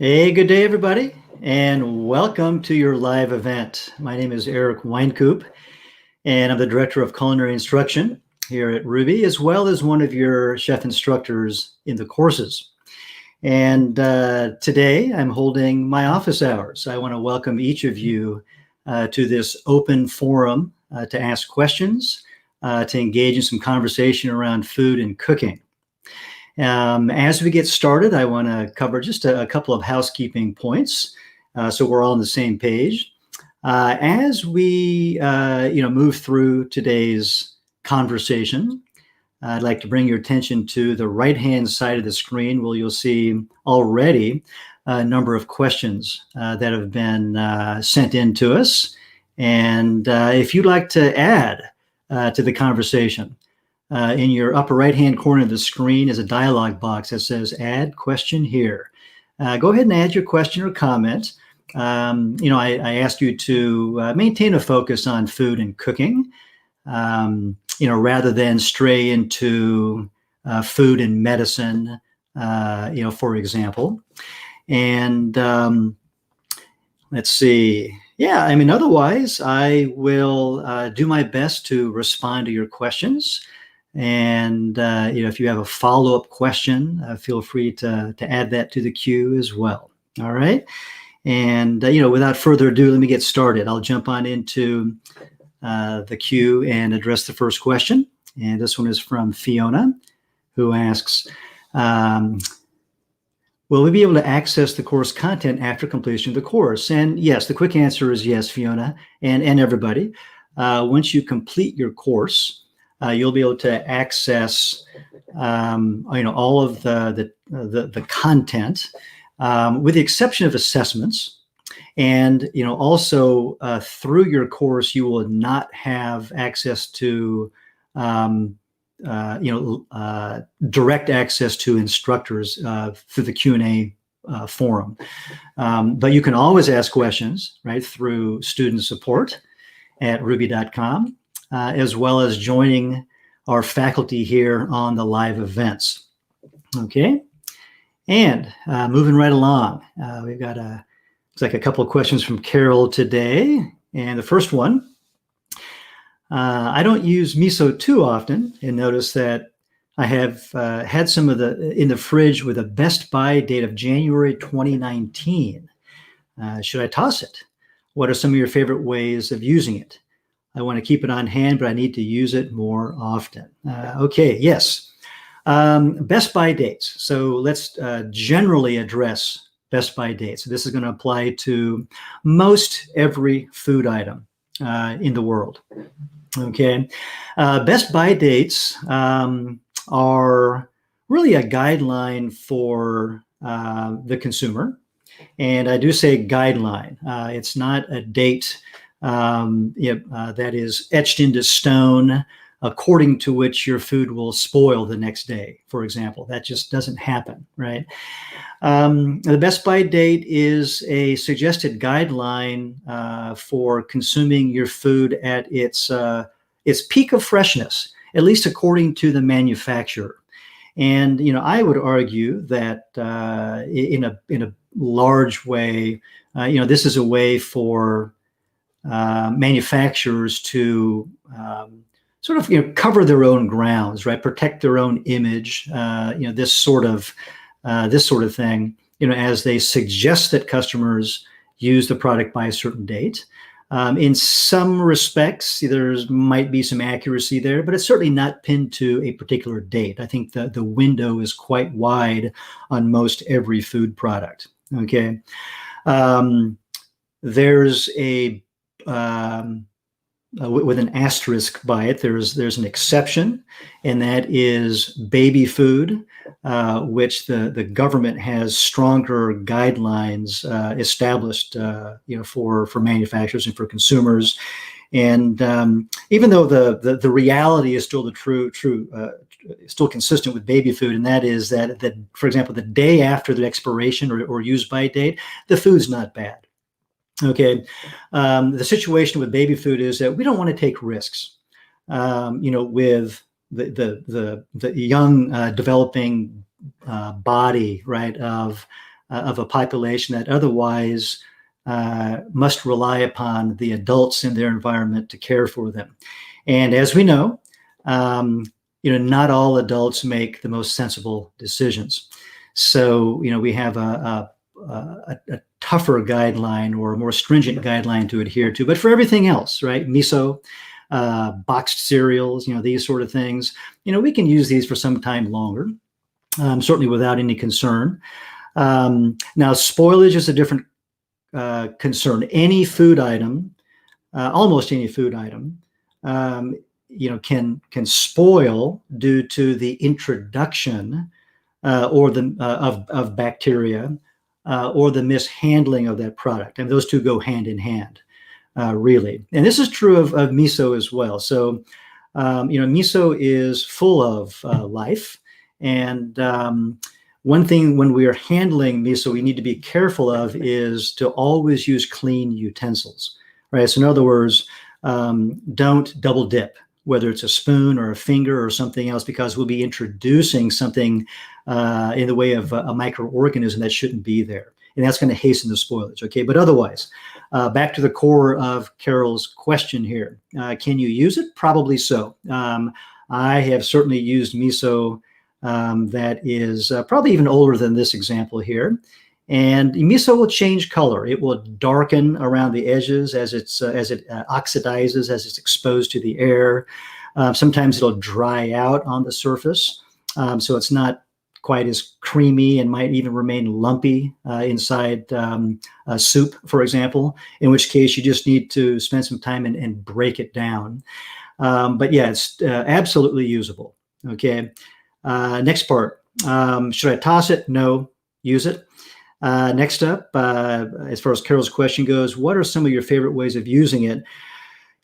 Hey, good day, everybody, and welcome to your live event. My name is Eric Wynkoop, and I'm the Director of Culinary Instruction here at Rouxbe, as well as one of your chef instructors in the courses. And today I'm holding my office hours. I want to welcome each of you to this open forum to ask questions, to engage in some conversation around food and cooking. As we get started, I want to cover just a couple of housekeeping points so we're all on the same page. As we move through today's conversation, I'd like to bring your attention to the right-hand side of the screen where you'll see already a number of questions that have been sent in to us. And if you'd like to add to the conversation, in your upper right-hand corner of the screen is a dialog box that says Add Question Here. Go ahead and add your question or comment. I ask you to maintain a focus on food and cooking, rather than stray into food and medicine, for example. And let's see. Yeah, otherwise, I will do my best to respond to your questions. And if you have a follow-up question, feel free to add that to the queue as well. All right. And without further ado, let me get started. I'll jump on into the queue and address the first question. And this one is from Fiona, who asks, will we be able to access the course content after completion of the course? And yes, the quick answer is yes, Fiona, and everybody. Once you complete your course, you'll be able to access, all of the content, with the exception of assessments. And also through your course, you will not have access to, direct access to instructors through the Q&A forum. But you can always ask questions, right, through student support at rouxbe.com. As well as joining our faculty here on the live events. Okay, and moving right along, we've got looks like a couple of questions from Carol today. And the first one, I don't use miso too often, and notice that I have had some of in the fridge with a best by date of January 2019. Should I toss it? What are some of your favorite ways of using it? I want to keep it on hand, but I need to use it more often. Okay, yes. Best by dates. So let's generally address best by dates. So this is going to apply to most every food item in the world. Okay. Best by dates are really a guideline for the consumer. And I do say guideline. It's not a date that is etched into stone according to which your food will spoil the next day, for example. That just doesn't happen, right? The best by date is a suggested guideline for consuming your food at its peak of freshness, at least according to the manufacturer. And I would argue that in a large way, this is a way for manufacturers to sort of cover their own grounds, right? Protect their own image, this sort of thing, as they suggest that customers use the product by a certain date. In some respects, there might be some accuracy there, but it's certainly not pinned to a particular date. I think the window is quite wide on most every food product. Okay, there's a with an asterisk by it, there's an exception, and that is baby food, which the government has stronger guidelines established, for manufacturers and for consumers. And even though the reality is still still consistent with baby food, and that is that for example, the day after the expiration or use by date, the food's not bad. Okay, the situation with baby food is that we don't want to take risks, with the young developing body, right, of of a population that otherwise must rely upon the adults in their environment to care for them. And as we know, not all adults make the most sensible decisions. So, we have a tougher guideline or a more stringent guideline to adhere to. But for everything else, right? Miso, boxed cereals, these sort of things, we can use these for some time longer, certainly without any concern. Now, spoilage is a different concern. Any food item, almost any food item, can spoil due to the introduction of bacteria or the mishandling of that product. And those two go hand in hand, really. And this is true of miso as well. So, miso is full of life. And one thing when we are handling miso, we need to be careful of is to always use clean utensils, right? So in other words, don't double dip, whether it's a spoon or a finger or something else, because we'll be introducing something in the way of a microorganism that shouldn't be there. And that's going to hasten the spoilage, okay? But otherwise, back to the core of Carol's question here. Can you use it? Probably so. I have certainly used miso that is probably even older than this example here. And miso will change color. It will darken around the edges as it oxidizes, as it's exposed to the air. Sometimes it'll dry out on the surface, so it's not quite as creamy and might even remain lumpy inside a soup, for example, in which case you just need to spend some time and break it down. But yeah, it's absolutely usable. Okay. Next part. Should I toss it? No. Use it. Next up, as far as Carol's question goes, what are some of your favorite ways of using it?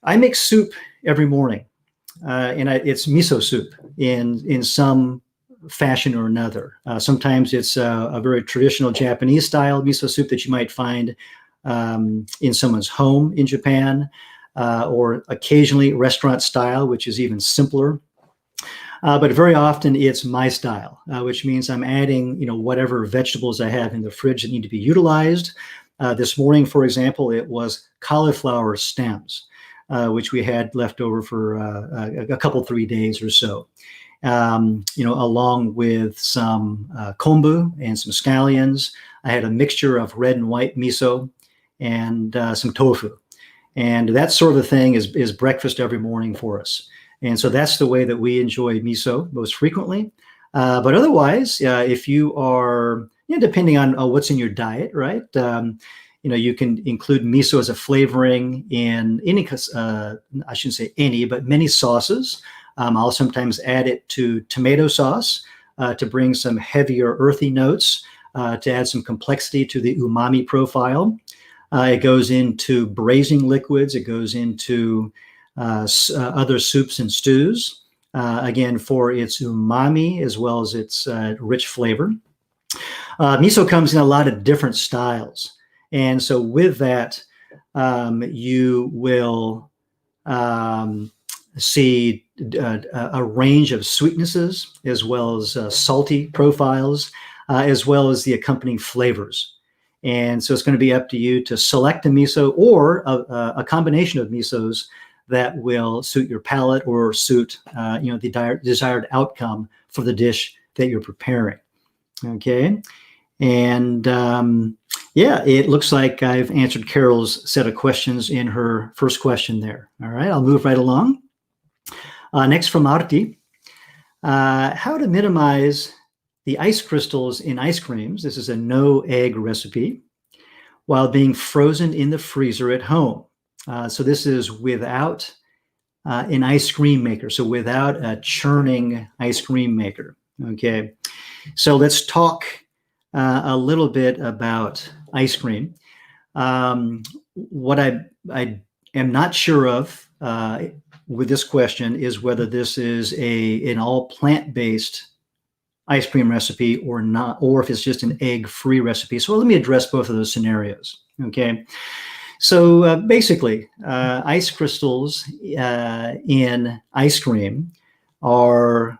I make soup every morning, and it's miso soup in some fashion or another. Sometimes it's a very traditional Japanese style miso soup that you might find in someone's home in Japan, or occasionally restaurant style, which is even simpler. But very often it's my style, which means I'm adding, whatever vegetables I have in the fridge that need to be utilized. This morning, for example, it was cauliflower stems, which we had left over for a couple, 3 days or so, along with some kombu and some scallions. I had a mixture of red and white miso and some tofu. And that sort of thing is breakfast every morning for us. And so that's the way that we enjoy miso most frequently. But otherwise, if you are, depending on what's in your diet, right? You can include miso as a flavoring in any, I shouldn't say any, but many sauces. I'll sometimes add it to tomato sauce to bring some heavier earthy notes, to add some complexity to the umami profile. It goes into braising liquids. It goes into other soups and stews, again, for its umami as well as its rich flavor. Miso comes in a lot of different styles. And so with that, you will see a range of sweetnesses as well as salty profiles, as well as the accompanying flavors. And so it's going to be up to you to select a miso or a combination of misos that will suit your palate or suit the desired outcome for the dish that you're preparing. Okay. And it looks like I've answered Carol's set of questions in her first question there. All right, I'll move right along. Next from Arti, how to minimize the ice crystals in ice creams. This is a no egg recipe while being frozen in the freezer at home. So this is without an ice cream maker, so without a churning ice cream maker. Okay, so let's talk a little bit about ice cream. What I am not sure of with this question is whether this is an all plant-based ice cream recipe or not, or if it's just an egg-free recipe. So let me address both of those scenarios. Okay. So basically, ice crystals in ice cream are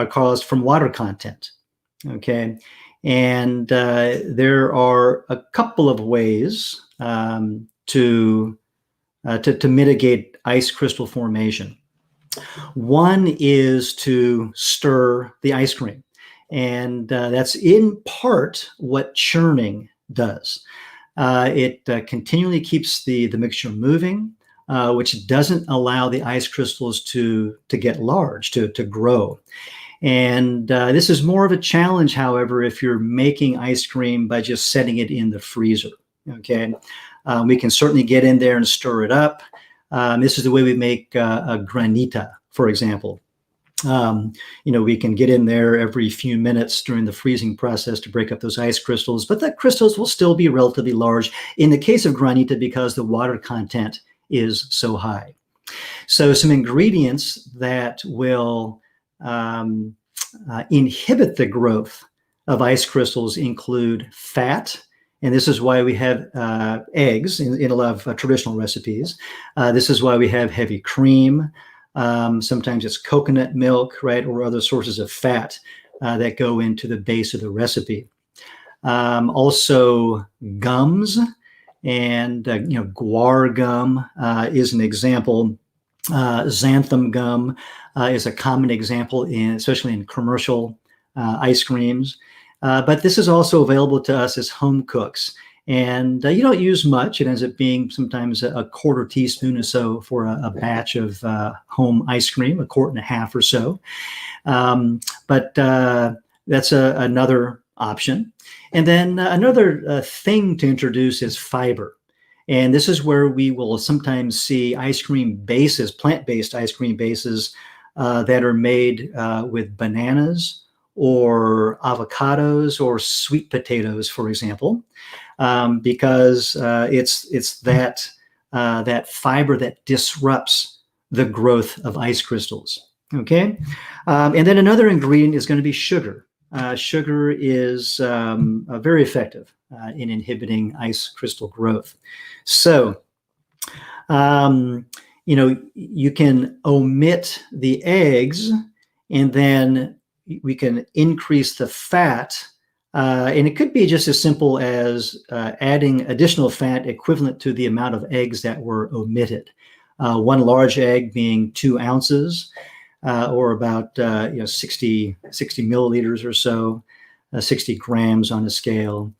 caused from water content, okay? And there are a couple of ways to mitigate ice crystal formation. One is to stir the ice cream. And that's in part what churning does. It continually keeps the mixture moving, which doesn't allow the ice crystals to get large, to grow. And this is more of a challenge, however, if you're making ice cream by just setting it in the freezer. Okay, we can certainly get in there and stir it up. This is the way we make a granita, for example. We can get in there every few minutes during the freezing process to break up those ice crystals, but the crystals will still be relatively large in the case of granita because the water content is so high. So some ingredients that will inhibit the growth of ice crystals include fat, and this is why we have eggs in a lot of traditional recipes. This is why we have heavy cream. Sometimes it's coconut milk, right, or other sources of fat that go into the base of the recipe. Also gums, and guar gum is an example. Xanthan gum is a common example, especially in commercial ice creams. But this is also available to us as home cooks. And you don't use much. It ends up being sometimes a quarter teaspoon or so for a batch of home ice cream, a quart and a half or so. But that's another option. And then another thing to introduce is fiber. And this is where we will sometimes see ice cream bases, plant-based ice cream bases that are made with bananas or avocados or sweet potatoes, for example, because it's that fiber that disrupts the growth of ice crystals. Okay, and then another ingredient is going to be sugar. Sugar is very effective in inhibiting ice crystal growth. So, you can omit the eggs, and then we can increase the fat. And it could be just as simple as adding additional fat equivalent to the amount of eggs that were omitted. One large egg being 2 ounces, or about 60 milliliters or so, 60 grams on a scale.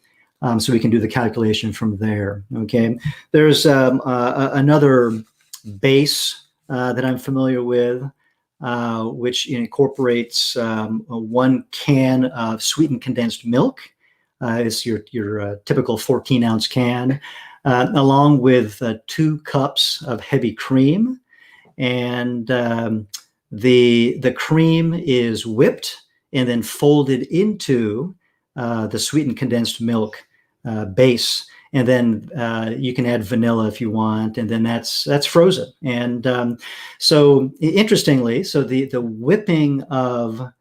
So we can do the calculation from there. Okay, there's another base that I'm familiar with, which incorporates 1 can of sweetened condensed milk. It's your typical 14-ounce can, along with 2 cups of heavy cream, and the cream is whipped and then folded into the sweetened condensed milk base, and then you can add vanilla if you want, and then that's frozen. And so interestingly, so the whipping of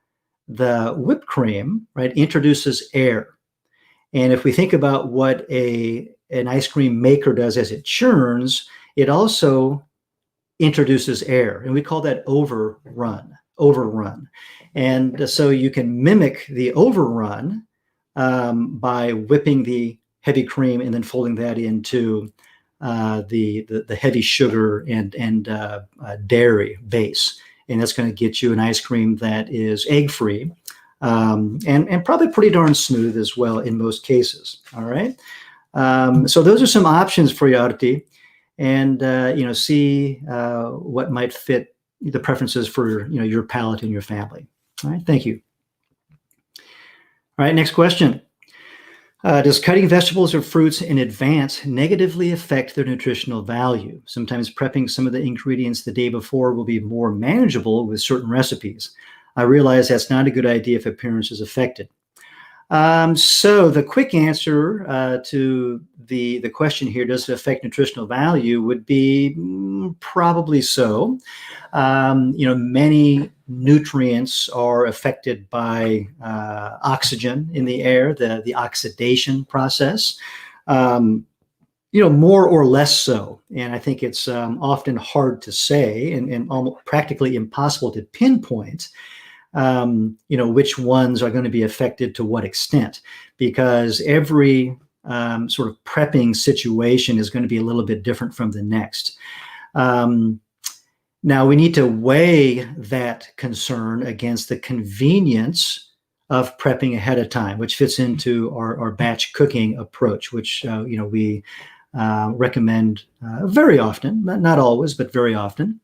the whipped cream, right, introduces air. And if we think about what an ice cream maker does as it churns, it also introduces air, and we call that overrun. And so you can mimic the overrun by whipping the heavy cream and then folding that into the heavy sugar and dairy base, and that's going to get you an ice cream that is egg-free and probably pretty darn smooth as well in most cases. All right, so those are some options for you, Arti, and see what might fit the preferences for your palate and your family. All right, thank you. All right, next question. Does cutting vegetables or fruits in advance negatively affect their nutritional value? Sometimes prepping some of the ingredients the day before will be more manageable with certain recipes. I realize that's not a good idea if appearance is affected. So the quick answer to the question here, does it affect nutritional value, would be probably so. Many nutrients are affected by oxygen in the air, the oxidation process, more or less so. And I think it's often hard to say and almost practically impossible to pinpoint which ones are going to be affected to what extent, because every sort of prepping situation is going to be a little bit different from the next. Now, we need to weigh that concern against the convenience of prepping ahead of time, which fits into our batch cooking approach, which we recommend very often, not always, but very often.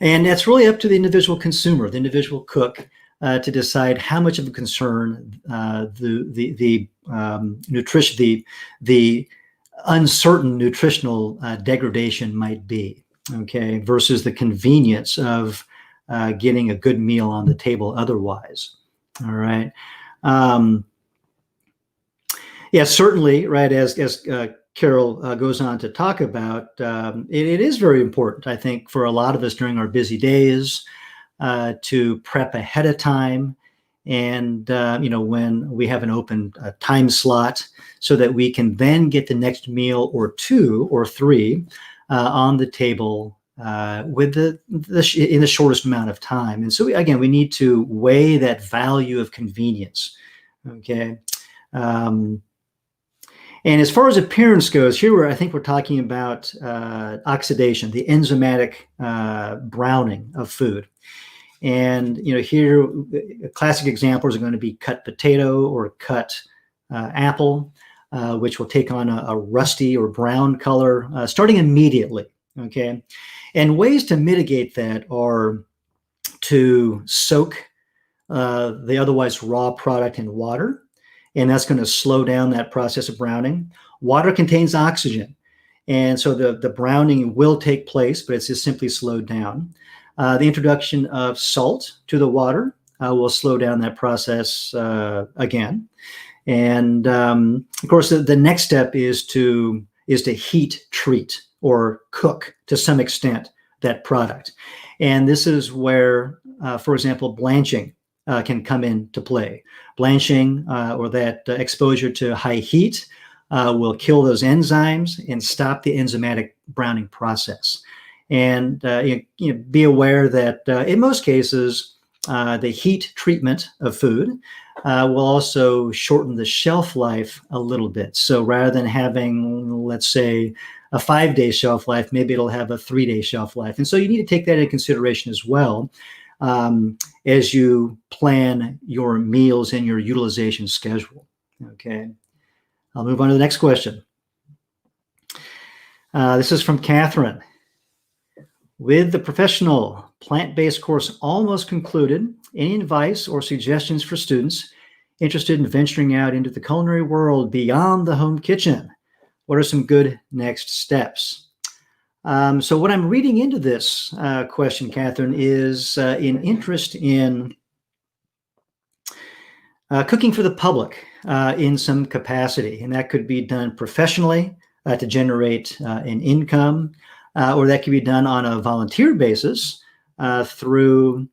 And that's really up to the individual consumer, the individual cook, to decide how much of a concern the uncertain nutritional degradation might be, okay, versus the convenience of getting a good meal on the table otherwise. All right. Yeah, certainly, right, as Carol goes on to talk about, it is very important, I think, for a lot of us during our busy days to prep ahead of time, and when we have an open time slot, so that we can then get the next meal or two or three on the table with in the shortest amount of time. And so we need to weigh that value of convenience. Okay. And as far as appearance goes, here I think we're talking about oxidation, the enzymatic browning of food. And here, classic examples are going to be cut potato or cut apple, which will take on a rusty or brown color starting immediately. Okay, and ways to mitigate that are to soak the otherwise raw product in water, and that's going to slow down that process of browning. Water contains oxygen, and so the browning will take place, but it's just simply slowed down. The introduction of salt to the water will slow down that process again. And of course, the next step is to heat treat or cook to some extent that product. And this is where, for example, blanching can come into play. Blanching or that exposure to high heat will kill those enzymes and stop the enzymatic browning process. And be aware that in most cases, the heat treatment of food will also shorten the shelf life a little bit. So rather than having, let's say, a 5-day shelf life, maybe it'll have a 3-day shelf life. And so you need to take that into consideration as well as you plan your meals and your utilization schedule. Okay, I'll move on to the next question. This is from Catherine. With the professional plant-based course almost concluded, any advice or suggestions for students interested in venturing out into the culinary world beyond the home kitchen? What are some good next steps? So what I'm reading into this question, Catherine, is an interest in cooking for the public in some capacity. And that could be done professionally to generate an income, or that could be done on a volunteer basis through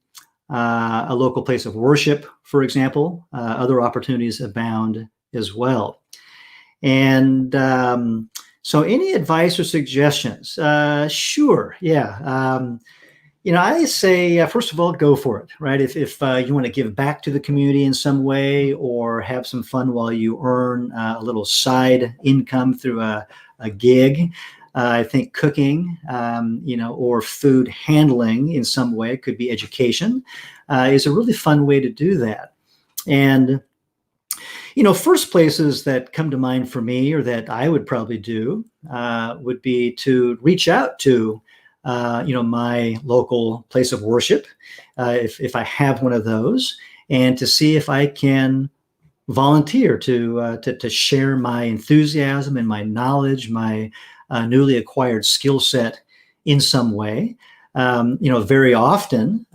a local place of worship, for example. Other opportunities abound as well. And so any advice or suggestions? Sure, yeah. I say, first of all, go for it, right? If you want to give back to the community in some way or have some fun while you earn a little side income through a gig, I think cooking, or food handling in some way, could be education, is a really fun way to do that. And first places that come to mind for me, or that I would probably do, would be to reach out to, my local place of worship, if I have one of those, and to see if I can volunteer to share my enthusiasm and my knowledge, my newly acquired skill set in some way. Very often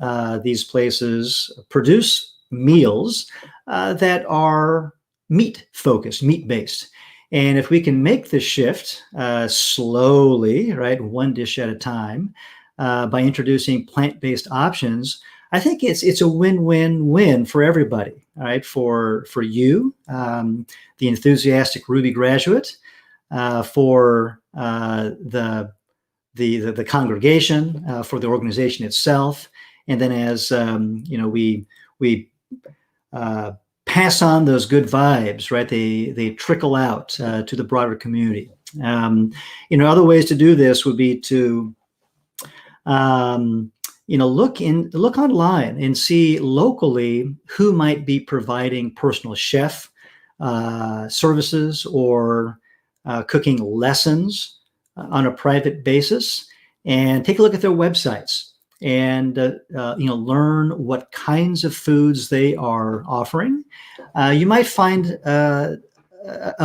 these places produce meals that are meat-focused, meat-based. And if we can make the shift slowly, right, one dish at a time, by introducing plant-based options, I think it's a win-win-win for everybody, right? For you, the enthusiastic Rouxbe graduate, for the congregation, for the organization itself, And then as we pass on those good vibes, right? They trickle out to the broader community. Other ways to do this would be to look online and see locally who might be providing personal chef services or cooking lessons on a private basis, and take a look at their websites and learn what kinds of foods they are offering. You might find a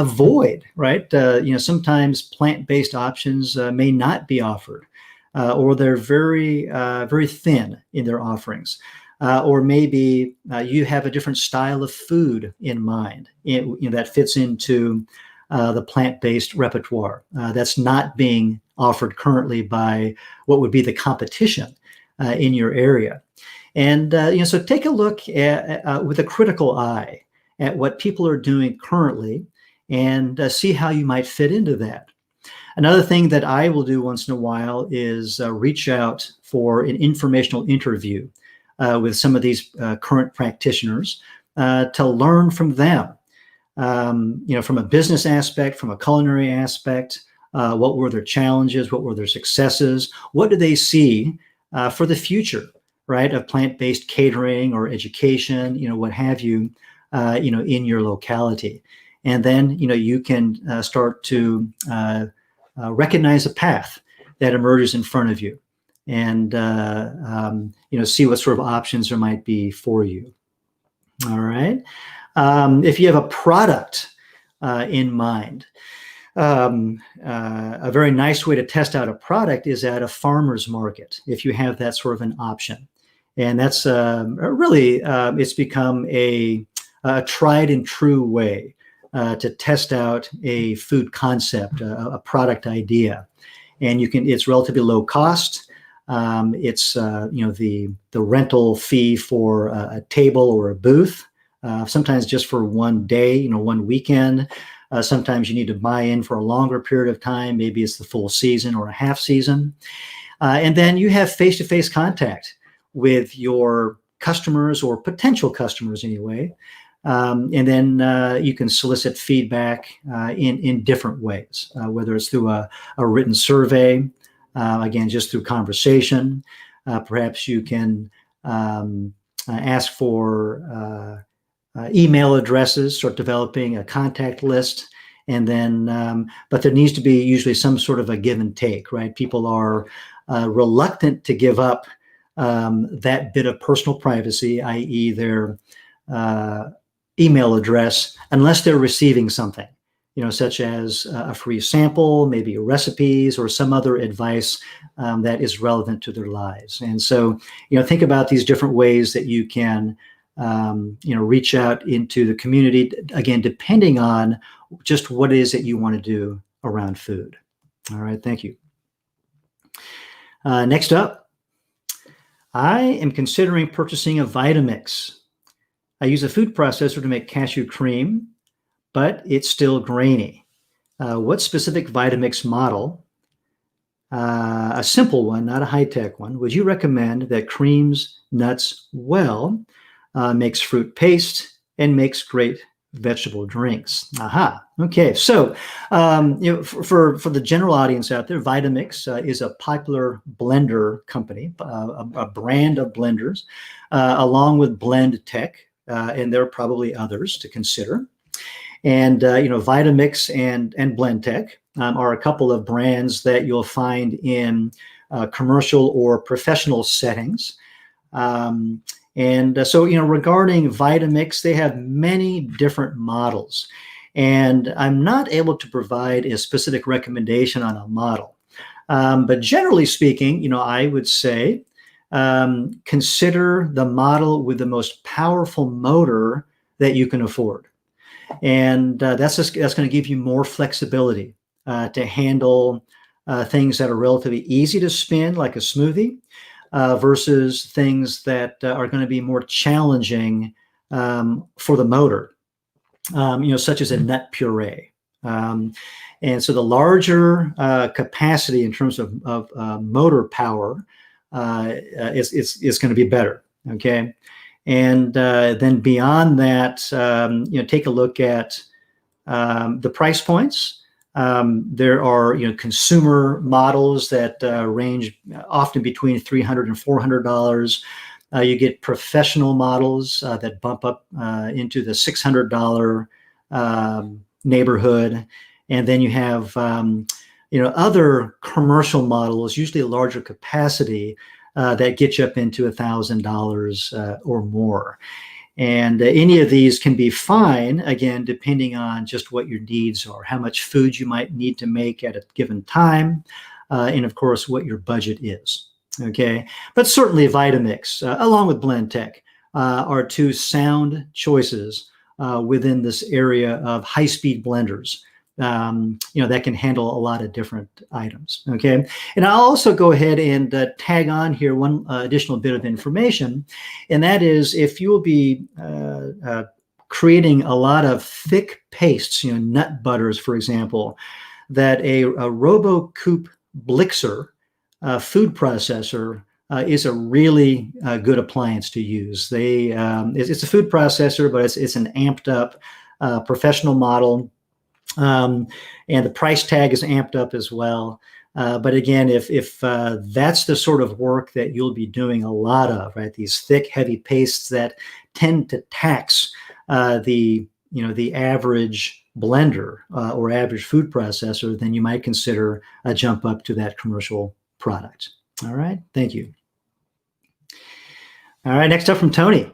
void, right? Sometimes plant-based options may not be offered, or they're very very thin in their offerings, or maybe you have a different style of food in mind that fits into the plant-based repertoire that's not being offered currently by what would be the competition in your area. And so take a look at with a critical eye at what people are doing currently, and see how you might fit into that. Another thing that I will do once in a while is reach out for an informational interview with some of these current practitioners to learn from them. From a business aspect, from a culinary aspect, what were their challenges? What were their successes? What do they see for the future, right, of plant-based catering or education, what have you, in your locality. And then, you can start to recognize a path that emerges in front of you, and, see what sort of options there might be for you. All right. If you have a product in mind, a very nice way to test out a product is at a farmer's market, if you have that sort of an option. And that's really, it's become a tried and true way to test out a food concept, a product idea. And it's relatively low cost. It's the rental fee for a table or a booth, sometimes just for one day, one weekend. Sometimes you need to buy in for a longer period of time. Maybe it's the full season or a half season. And then you have face-to-face contact with your customers, or potential customers anyway. And then you can solicit feedback in different ways, whether it's through a written survey, again, just through conversation. Perhaps you can ask for email addresses, start developing a contact list. And then, but there needs to be usually some sort of a give and take, right? People are reluctant to give up that bit of personal privacy, i.e. their email address, unless they're receiving something, such as a free sample, maybe recipes, or some other advice that is relevant to their lives. And so, think about these different ways that you can, reach out into the community, again, depending on just what it is that you want to do around food. All right, thank you. Next up, I am considering purchasing a Vitamix. I use a food processor to make cashew cream, but it's still grainy. What specific Vitamix model, a simple one, not a high-tech one, would you recommend that creams nuts well, makes fruit paste, and makes great vegetable drinks? Aha. Okay. So, for the general audience out there, Vitamix is a popular blender company, a brand of blenders, along with Blend Tech, and there are probably others to consider. And Vitamix and Blend Tech are a couple of brands that you'll find in commercial or professional settings. So, regarding Vitamix, they have many different models, and I'm not able to provide a specific recommendation on a model. But generally speaking, I would say consider the model with the most powerful motor that you can afford. And that's going to give you more flexibility to handle things that are relatively easy to spin, like a smoothie, versus things that are going to be more challenging for the motor, such as a nut puree. And so the larger capacity in terms of motor power is going to be better. Okay. And then beyond that, take a look at the price points. There are consumer models that range often between $300 and $400. You get professional models that bump up into the $600 neighborhood, and then you have other commercial models, usually larger capacity, that get you up into $1,000 or more. And any of these can be fine, again, depending on just what your needs are, how much food you might need to make at a given time, and of course, what your budget is. Okay, but certainly Vitamix, along with Blendtec, are two sound choices within this area of high-speed blenders. That can handle a lot of different items. Okay, and I'll also go ahead and tag on here one additional bit of information, and that is if you will be creating a lot of thick pastes, nut butters, for example, that a Wynkoop Blixer food processor is a really good appliance to use. It's a food processor, but it's an amped up professional model. And the price tag is amped up as well. But again, if that's the sort of work that you'll be doing a lot of, right? These thick, heavy pastes that tend to tax the average blender or average food processor, then you might consider a jump up to that commercial product. All right, thank you. All right, next up from Tony.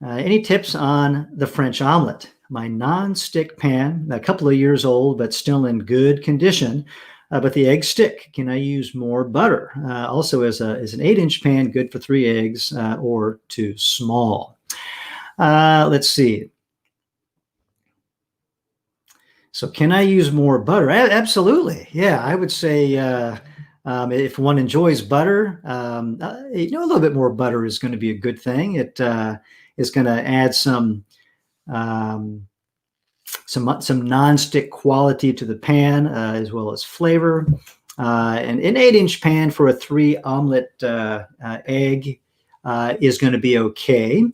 Any tips on the French omelet? My non-stick pan, a couple of years old, but still in good condition, but the eggs stick. Can I use more butter? Also, is an 8-inch pan good for 3 eggs or too small? Let's see. So can I use more butter? Absolutely. Yeah, I would say if one enjoys butter, a little bit more butter is going to be a good thing. It is going to add some non-stick quality to the pan as well as flavor. And an 8-inch pan for a 3 omelet egg is going to be okay.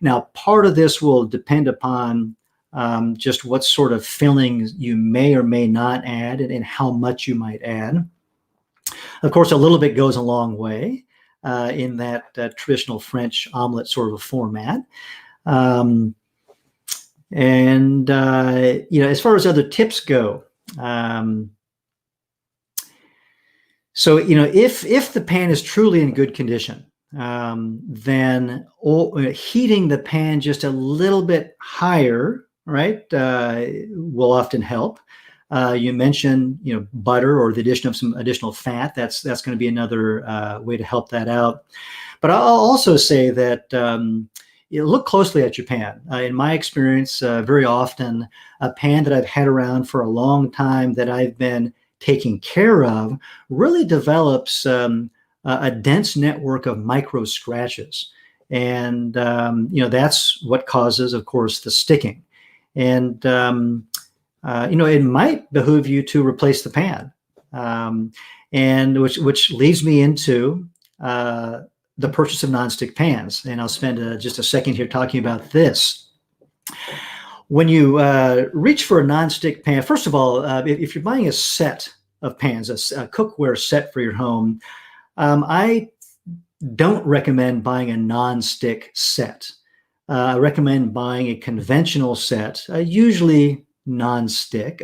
Now, part of this will depend upon just what sort of filling you may or may not add and how much you might add. Of course, a little bit goes a long way in that traditional French omelet sort of a format. As far as other tips go, if the pan is truly in good condition, then heating the pan just a little bit higher, right, will often help. You mentioned, butter or the addition of some additional fat. That's going to be another way to help that out. But I'll also say that look closely at your pan. In my experience, very often a pan that I've had around for a long time that I've been taking care of really develops a dense network of micro scratches. And, that's what causes, of course, the sticking. And, it might behoove you to replace the pan. And which leads me into the purchase of nonstick pans. And I'll spend just a second here talking about this. When you reach for a nonstick pan, first of all, if you're buying a set of pans, a cookware set for your home, I don't recommend buying a nonstick set. I recommend buying a conventional set, usually non-stick,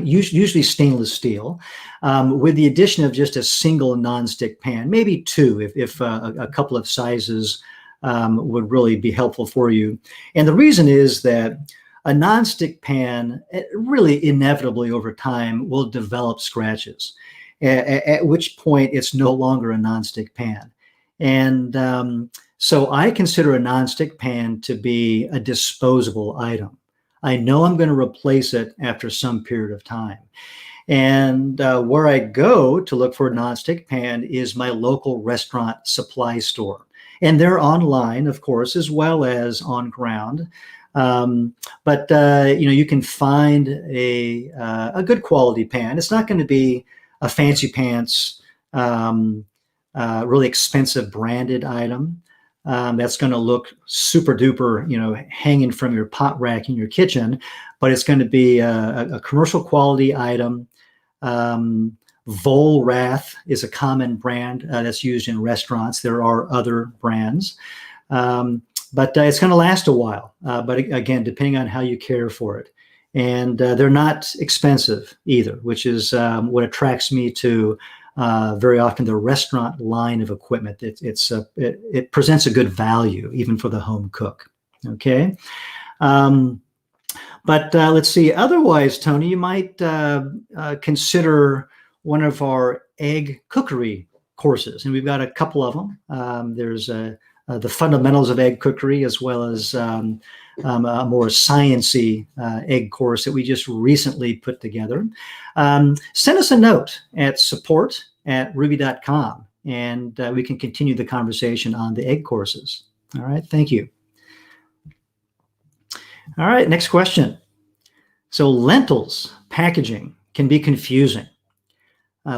usually stainless steel, with the addition of just a single non-stick pan, maybe 2 if a couple of sizes would really be helpful for you. And the reason is that a non-stick pan really inevitably over time will develop scratches, at which point it's no longer a non-stick pan. And so I consider a non-stick pan to be a disposable item. I know I'm going to replace it after some period of time. And where I go to look for a nonstick pan is my local restaurant supply store. And they're online, of course, as well as on ground. But you can find a good quality pan. It's not going to be a fancy pants really expensive branded item that's going to look super duper, hanging from your pot rack in your kitchen, but it's going to be a commercial quality item. Volrath is a common brand that's used in restaurants. There are other brands, but it's going to last a while. But again, depending on how you care for it. And they're not expensive either, which is what attracts me to very often the restaurant line of equipment. It presents a good value even for the home cook. Okay. But let's see. Otherwise, Tony, you might consider one of our egg cookery courses, and we've got a couple of them. There's the fundamentals of egg cookery, as well as a more sciencey egg course that we just recently put together. Send us a note at support@rouxbe.com, and we can continue the conversation on the egg courses. All right, thank you. All right, next question. So lentils packaging can be confusing.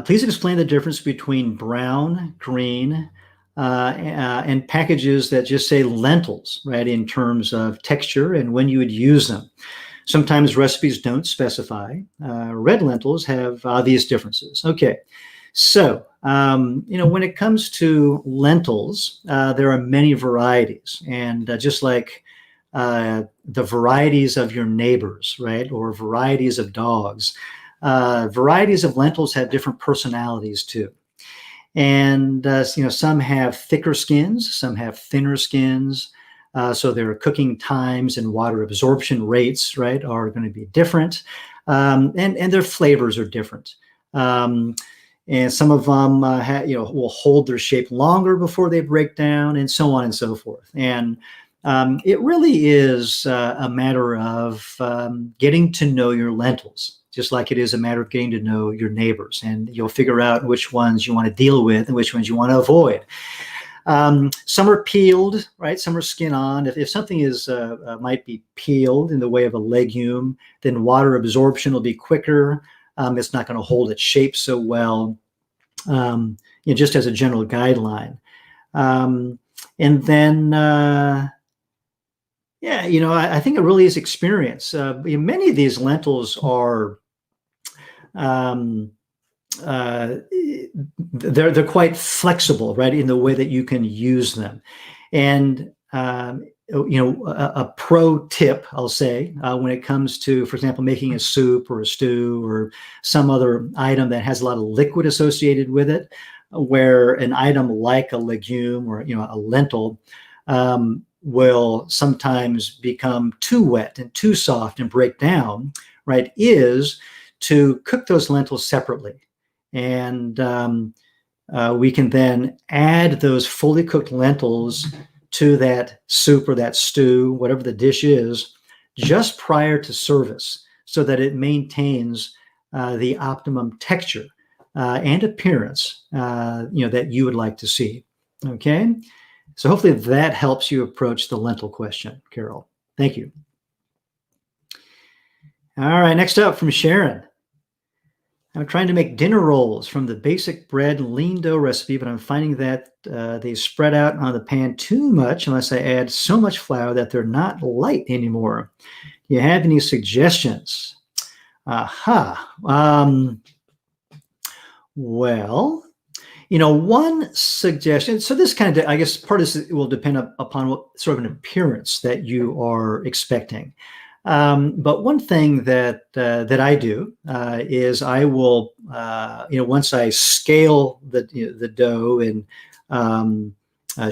Please explain the difference between brown, green, and packages that just say lentils, right, in terms of texture and when you would use them. Sometimes recipes don't specify. Red lentils have obvious differences. Okay, so when it comes to lentils, there are many varieties, and just like the varieties of your neighbors, right, or varieties of dogs, varieties of lentils have different personalities too. And some have thicker skins, some have thinner skins, so their cooking times and water absorption rates, right, are going to be different, and their flavors are different. And some of them will hold their shape longer before they break down, and so on and so forth. And it really is a matter of getting to know your lentils, just like it is a matter of getting to know your neighbors, and you'll figure out which ones you want to deal with and which ones you want to avoid. Some are peeled, right? Some are skin on. If something might be peeled in the way of a legume, then water absorption will be quicker. It's not going to hold its shape so well, just as a general guideline. And then, I think it really is experience. Many of these lentils are, they're quite flexible, right, in the way that you can use them. And a pro tip, I'll say, when it comes to, for example, making a soup or a stew or some other item that has a lot of liquid associated with it, where an item like a legume or a lentil will sometimes become too wet and too soft and break down, right, is to cook those lentils separately. And we can then add those fully cooked lentils to that soup or that stew, whatever the dish is, just prior to service, so that it maintains the optimum texture and appearance that you would like to see. Okay, so hopefully that helps you approach the lentil question, Carol. Thank you. All right, next up from Sharon. I'm trying to make dinner rolls from the basic bread lean dough recipe, but I'm finding that they spread out on the pan too much unless I add so much flour that they're not light anymore. Do you have any suggestions? Well, one suggestion, so this kind of, I guess part of this will depend upon what sort of an appearance that you are expecting. But one thing that I do is I will, once I scale the dough and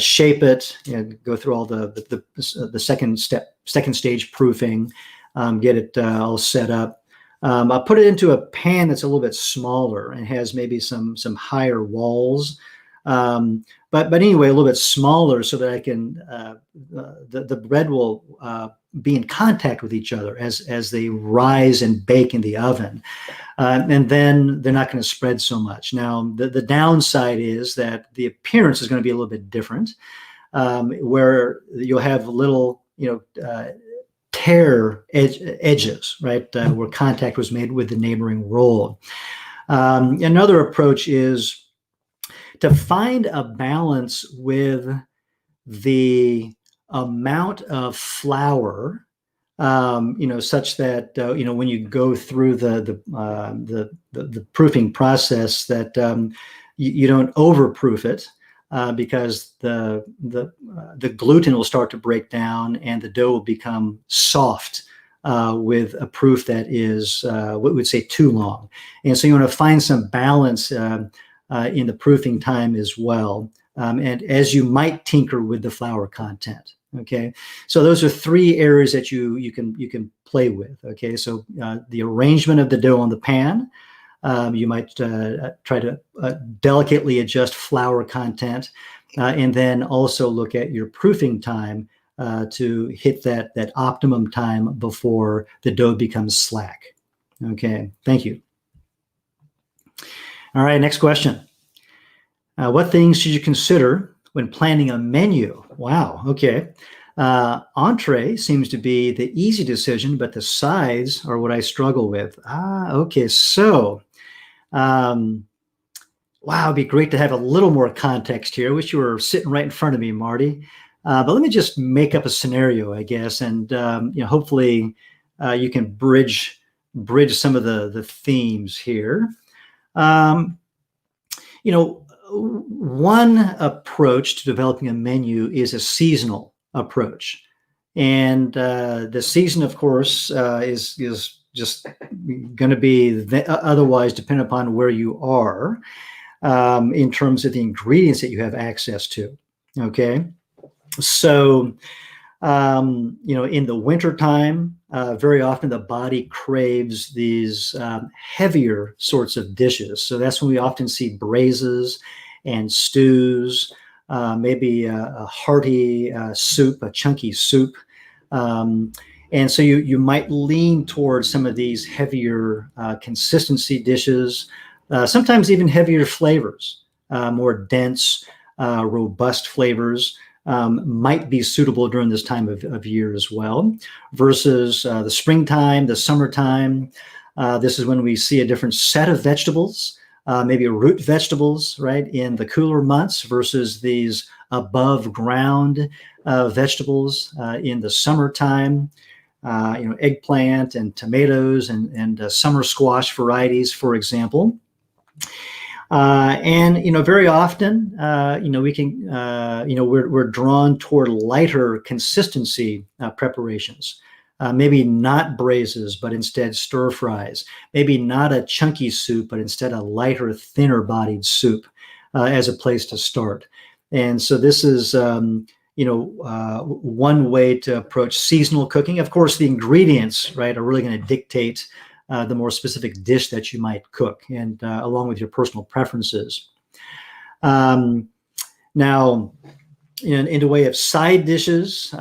shape it and go through all the second stage proofing, get it all set up. I'll put it into a pan that's a little bit smaller and has maybe some higher walls. But anyway, a little bit smaller so that I can, the bread will be in contact with each other as they rise and bake in the oven. And then they're not going to spread so much. Now, the downside is that the appearance is going to be a little bit different, where you'll have little, tear edges, right, where contact was made with the neighboring roll. Another approach is to find a balance with the amount of flour, such that when you go through the proofing process, that you don't overproof it, because the gluten will start to break down and the dough will become soft with a proof that is what we would say too long. And so you want to find some balance in the proofing time as well, and as you might tinker with the flour content. Okay, so those are three areas that you can play with. Okay, so the arrangement of the dough on the pan. You might try to delicately adjust flour content, and then also look at your proofing time to hit that optimum time before the dough becomes slack. Okay, thank you. All right, next question. What things should you consider when planning a menu? Wow, okay. Entree seems to be the easy decision, but the sides are what I struggle with. Okay, so wow, it'd be great to have a little more context here. I wish you were sitting right in front of me, Marty. But let me just make up a scenario, I guess, and hopefully you can bridge some of the themes here. One approach to developing a menu is a seasonal approach, and the season, of course, is just going to be otherwise dependent upon where you are in terms of the ingredients that you have access to. Okay, so in the winter time, very often the body craves these heavier sorts of dishes. So that's when we often see braises and stews, maybe a hearty soup, a chunky soup. And so you might lean towards some of these heavier consistency dishes, sometimes even heavier flavors, more dense, robust flavors. Might be suitable during this time of year as well, versus the springtime, the summertime. This is when we see a different set of vegetables, maybe root vegetables, right, in the cooler months versus these above ground vegetables in the summertime. Eggplant and tomatoes and summer squash varieties, for example. And very often, we can, we're drawn toward lighter consistency preparations. Maybe not braises, but instead stir fries. Maybe not a chunky soup, but instead a lighter, thinner bodied soup as a place to start. And so this is, one way to approach seasonal cooking. Of course, the ingredients, right, are really going to dictate the more specific dish that you might cook, and along with your personal preferences. Now, in the way of side dishes,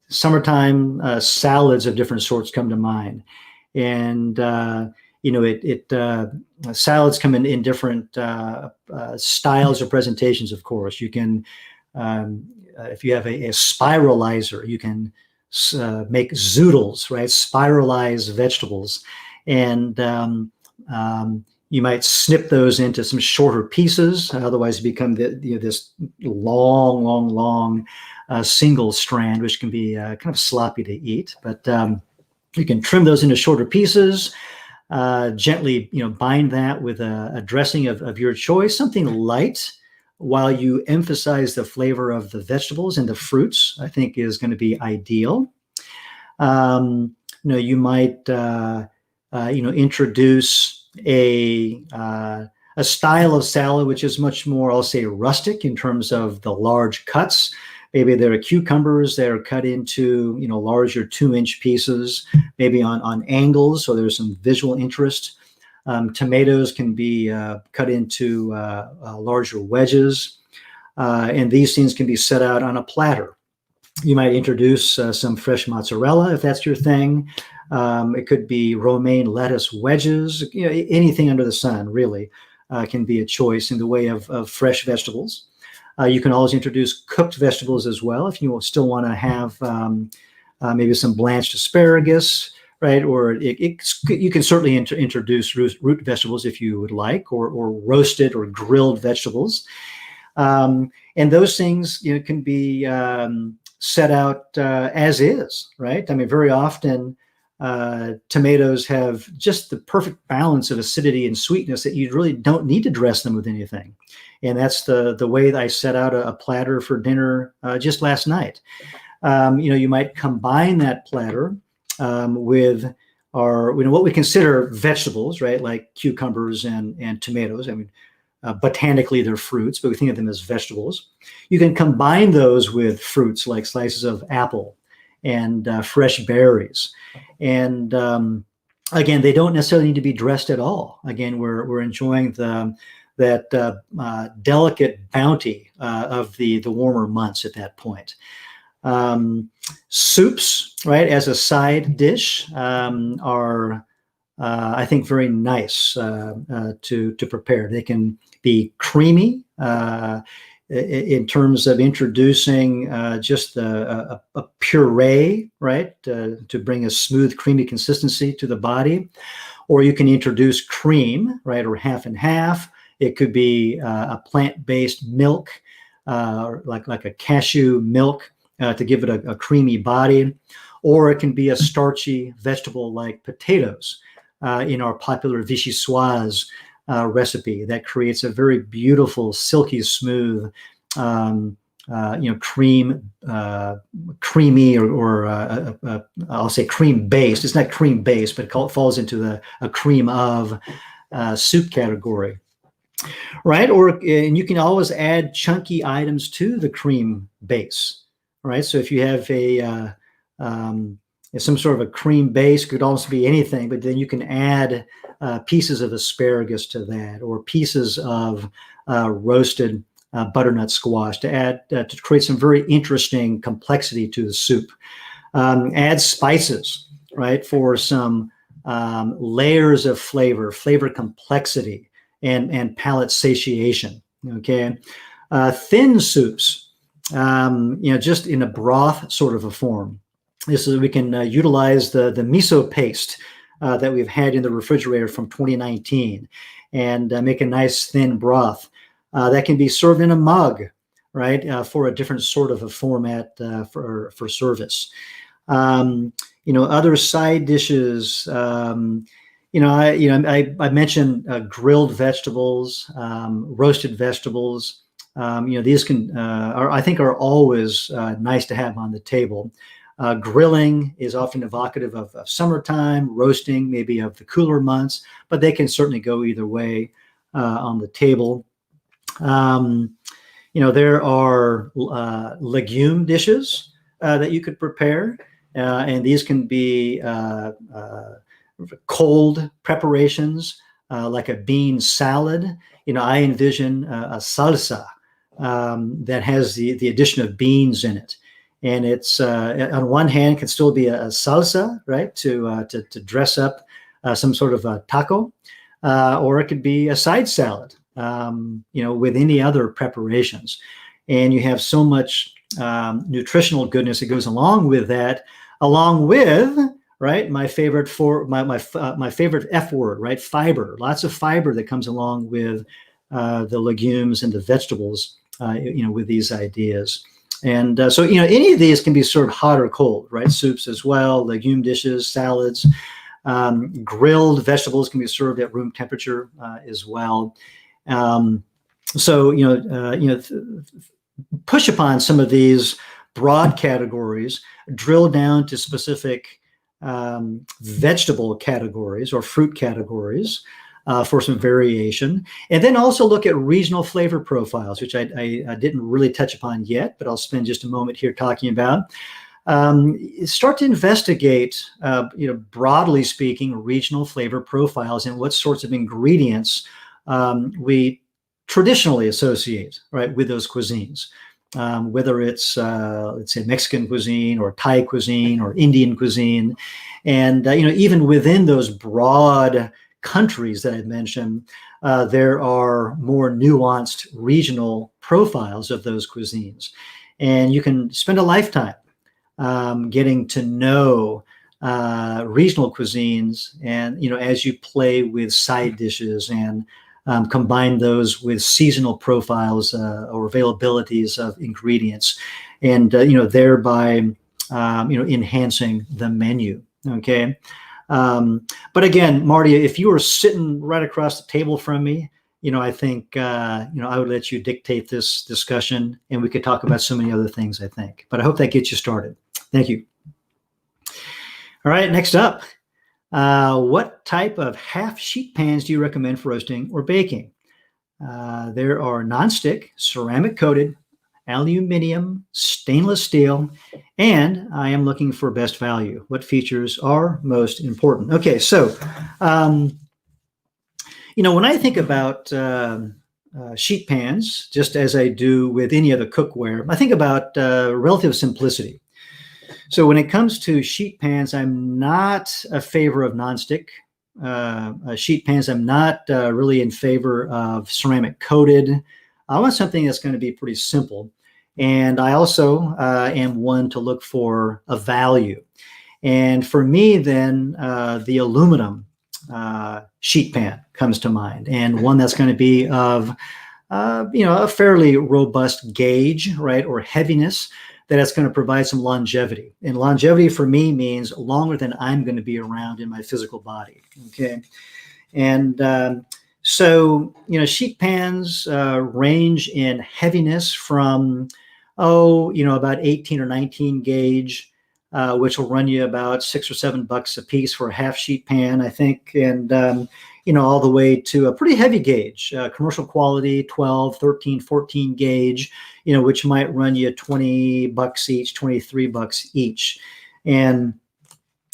summertime salads of different sorts come to mind, and salads come in different styles or presentations. Of course, you can, if you have a spiralizer, you can make zoodles, right? Spiralized vegetables, and you might snip those into some shorter pieces. Otherwise, become this long single strand, which can be kind of sloppy to eat. But you can trim those into shorter pieces. Gently, bind that with a dressing of your choice, something light, while you emphasize the flavor of the vegetables and the fruits. I think is going to be ideal. You might introduce a style of salad which is much more, I'll say, rustic in terms of the large cuts. Maybe there are cucumbers that are cut into larger 2-inch pieces, maybe on angles, so there's some visual interest. Tomatoes can be cut into larger wedges, and these things can be set out on a platter. You might introduce some fresh mozzarella if that's your thing. It could be romaine lettuce wedges. Anything under the sun really can be a choice in the way of fresh vegetables. You can always introduce cooked vegetables as well if you still want to have maybe some blanched asparagus, right? Or you can certainly introduce root vegetables if you would like, or roasted or grilled vegetables. And those things, can be set out as is, right? I mean, very often tomatoes have just the perfect balance of acidity and sweetness that you really don't need to dress them with anything. And that's the way that I set out a platter for dinner just last night. You might combine that platter with our, what we consider vegetables, right? Like cucumbers and tomatoes. I mean, botanically they're fruits, but we think of them as vegetables. You can combine those with fruits like slices of apple and fresh berries. And again, they don't necessarily need to be dressed at all. Again, we're enjoying that delicate bounty of the warmer months at that point. Soups, right, as a side dish are, I think, very nice to prepare. They can be creamy in terms of introducing just a puree, right, to bring a smooth, creamy consistency to the body. Or you can introduce cream, right, or half and half. It could be a plant-based milk, like a cashew milk, to give it a creamy body. Or it can be a starchy vegetable like potatoes in our popular vichyssoise recipe that creates a very beautiful, silky smooth, creamy or I'll say cream based. It's not cream based, but it falls into a cream of soup category, right? And you can always add chunky items to the cream base, right? So if you have some sort of a cream base, could also be anything, but then you can add pieces of asparagus to that, or pieces of roasted butternut squash to create some very interesting complexity to the soup. Add spices, right, for some layers of flavor complexity, and palate satiation. Okay, thin soups, just in a broth sort of a form. This is, we can utilize the miso paste that we've had in the refrigerator from 2019 and make a nice thin broth that can be served in a mug, right, for a different sort of a format for service. Other side dishes. I mentioned grilled vegetables, roasted vegetables. These are always nice to have on the table. Grilling is often evocative of summertime, roasting maybe of the cooler months, but they can certainly go either way on the table. There are legume dishes that you could prepare, and these can be cold preparations like a bean salad. I envision a salsa that has the addition of beans in it. And it's on one hand can still be a salsa, right, to dress up some sort of a taco, or it could be a side salad, with any other preparations. And you have so much nutritional goodness that goes along with that, along with, right, my favorite my favorite F word, right, fiber. Lots of fiber that comes along with the legumes and the vegetables, with these ideas. And so, any of these can be served hot or cold, right? Soups as well, legume dishes, salads, grilled vegetables can be served at room temperature as well. Push upon some of these broad categories, drill down to specific vegetable categories or fruit categories for some variation. And then also look at regional flavor profiles, which I didn't really touch upon yet, but I'll spend just a moment here talking about. Start to investigate, broadly speaking, regional flavor profiles and what sorts of ingredients we traditionally associate, right, with those cuisines. Whether it's, let's say, Mexican cuisine or Thai cuisine or Indian cuisine. And, even within those broad countries that I mentioned, there are more nuanced regional profiles of those cuisines. And you can spend a lifetime getting to know regional cuisines, and as you play with side dishes and combine those with seasonal profiles or availabilities of ingredients, and thereby enhancing the menu. Okay. But again, Marty, if you were sitting right across the table from me, I think I would let you dictate this discussion, and we could talk about so many other things, I think. But I hope that gets you started. Thank you. All right, next up, what type of half sheet pans do you recommend for roasting or baking? There are nonstick, ceramic coated, aluminum, stainless steel, and I am looking for best value. What features are most important? Okay, so when I think about sheet pans, just as I do with any other cookware, I think about relative simplicity. So when it comes to sheet pans, I'm not a favor of nonstick sheet pans. I'm not really in favor of ceramic coated. I want something that's going to be pretty simple. And I also am one to look for a value. And for me, then, the aluminum sheet pan comes to mind, and one that's going to be of, a fairly robust gauge, right, or heaviness, that's going to provide some longevity. And longevity for me means longer than I'm going to be around in my physical body. Okay. And so, sheet pans range in heaviness from, about 18 or 19 gauge, which will run you about $6 or $7 a piece for a half sheet pan, I think. And, all the way to a pretty heavy gauge, commercial quality, 12, 13, 14 gauge, which might run you $20 each, $23 each. And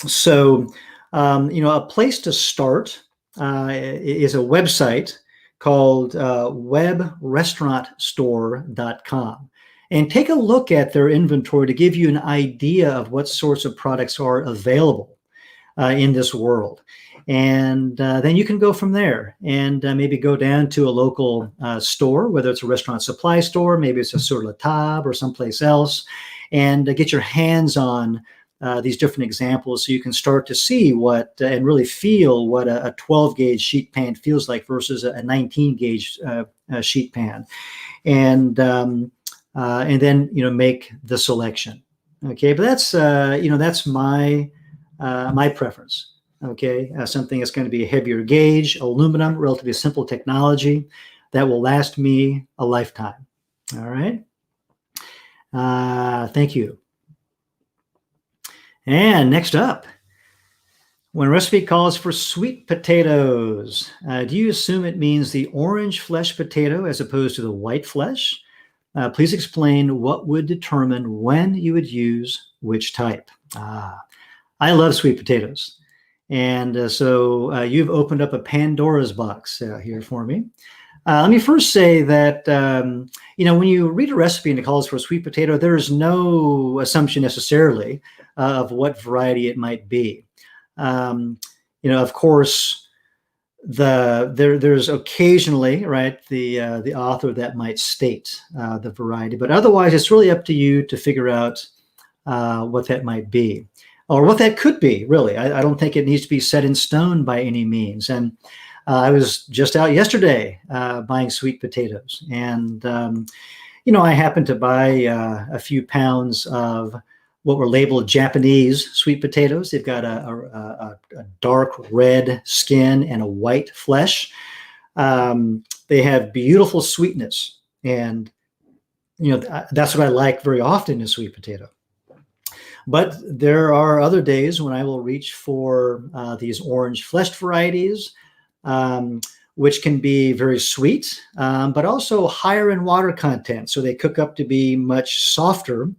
so, a place to start is a website called webrestaurantstore.com. And take a look at their inventory to give you an idea of what sorts of products are available in this world. And then you can go from there and maybe go down to a local store, whether it's a restaurant supply store, maybe it's a sur la table or someplace else, and get your hands on these different examples so you can start to see what and really feel what a 12 gauge sheet pan feels like versus a 19 gauge sheet pan. And then make the selection. Okay, but that's my preference. Okay, something that's going to be a heavier gauge, aluminum, relatively simple technology that will last me a lifetime. All right. Thank you. And next up, when a recipe calls for sweet potatoes, do you assume it means the orange flesh potato as opposed to the white flesh? Please explain what would determine when you would use which type. I love sweet potatoes. And so you've opened up a Pandora's box here for me. Let me first say that, when you read a recipe and it calls for a sweet potato, there is no assumption necessarily of what variety it might be. Of course, there's occasionally, right, the author that might state the variety, but otherwise it's really up to you to figure out what that might be or what that could be, really. I don't think it needs to be set in stone by any means. And I was just out yesterday buying sweet potatoes, and I happened to buy a few pounds of what were labeled Japanese sweet potatoes. They've got a dark red skin and a white flesh. They have beautiful sweetness, and that's what I like very often in sweet potato. But there are other days when I will reach for these orange fleshed varieties, which can be very sweet, but also higher in water content. So they cook up to be much softer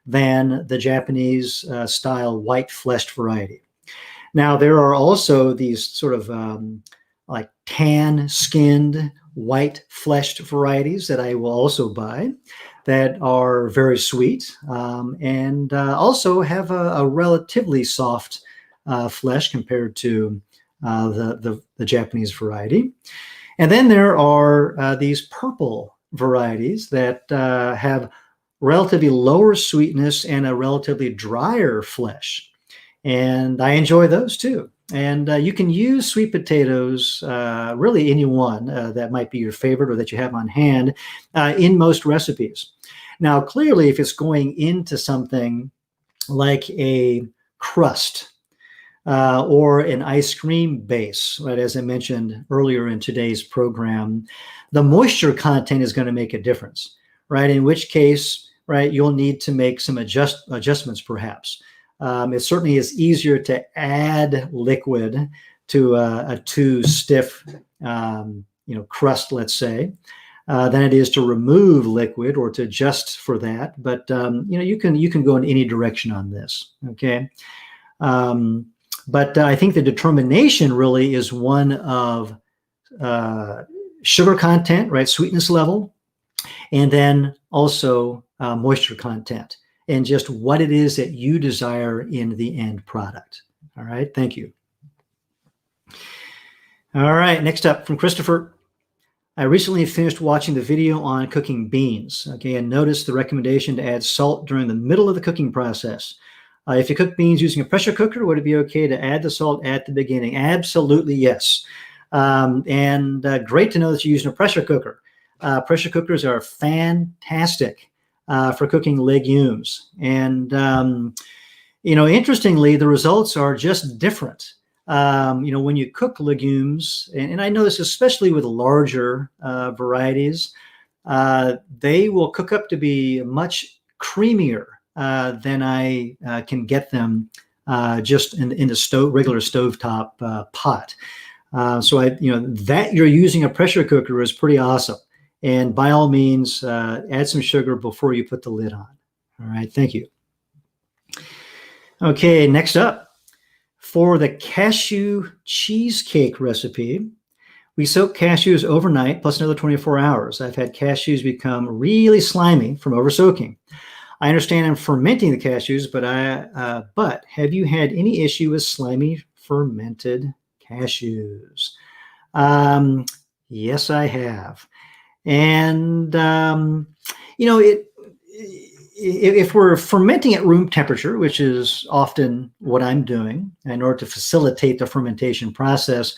than the Japanese style white fleshed variety. Now, there are also these sort of like tan skinned white fleshed varieties that I will also buy that are very sweet and also have a relatively soft flesh compared to the Japanese variety. And then there are these purple varieties that have relatively lower sweetness and a relatively drier flesh. and I enjoy those too. And you can use sweet potatoes, really any one that might be your favorite or that you have on hand in most recipes. Now, clearly, if it's going into something like a crust or an ice cream base, right, as I mentioned earlier in today's program, the moisture content is going to make a difference, right? In which case, right, you'll need to make some adjustments perhaps. It certainly is easier to add liquid to a too stiff, crust, let's say, than it is to remove liquid or to adjust for that. But you can go in any direction on this. Okay, but I think the determination really is one of sugar content, right, sweetness level, and then also moisture content, and just what it is that you desire in the end product. All right, thank you. All right, next up from Christopher. I recently finished watching the video on cooking beans, okay, and noticed the recommendation to add salt during the middle of the cooking process. If you cook beans using a pressure cooker, would it be okay to add the salt at the beginning? Absolutely, yes. And great to know that you're using a pressure cooker. Pressure cookers are fantastic for cooking legumes. And, interestingly, the results are just different. When you cook legumes, and I know this especially with larger varieties, they will cook up to be much creamier than I can get them just in the regular stovetop pot. So that you're using a pressure cooker is pretty awesome. And by all means, add some sugar before you put the lid on. All right, thank you. Okay, next up, for the cashew cheesecake recipe, we soak cashews overnight plus another 24 hours. I've had cashews become really slimy from over soaking. I understand I'm fermenting the cashews, but have you had any issue with slimy fermented cashews? Yes, I have. And, if we're fermenting at room temperature, which is often what I'm doing in order to facilitate the fermentation process,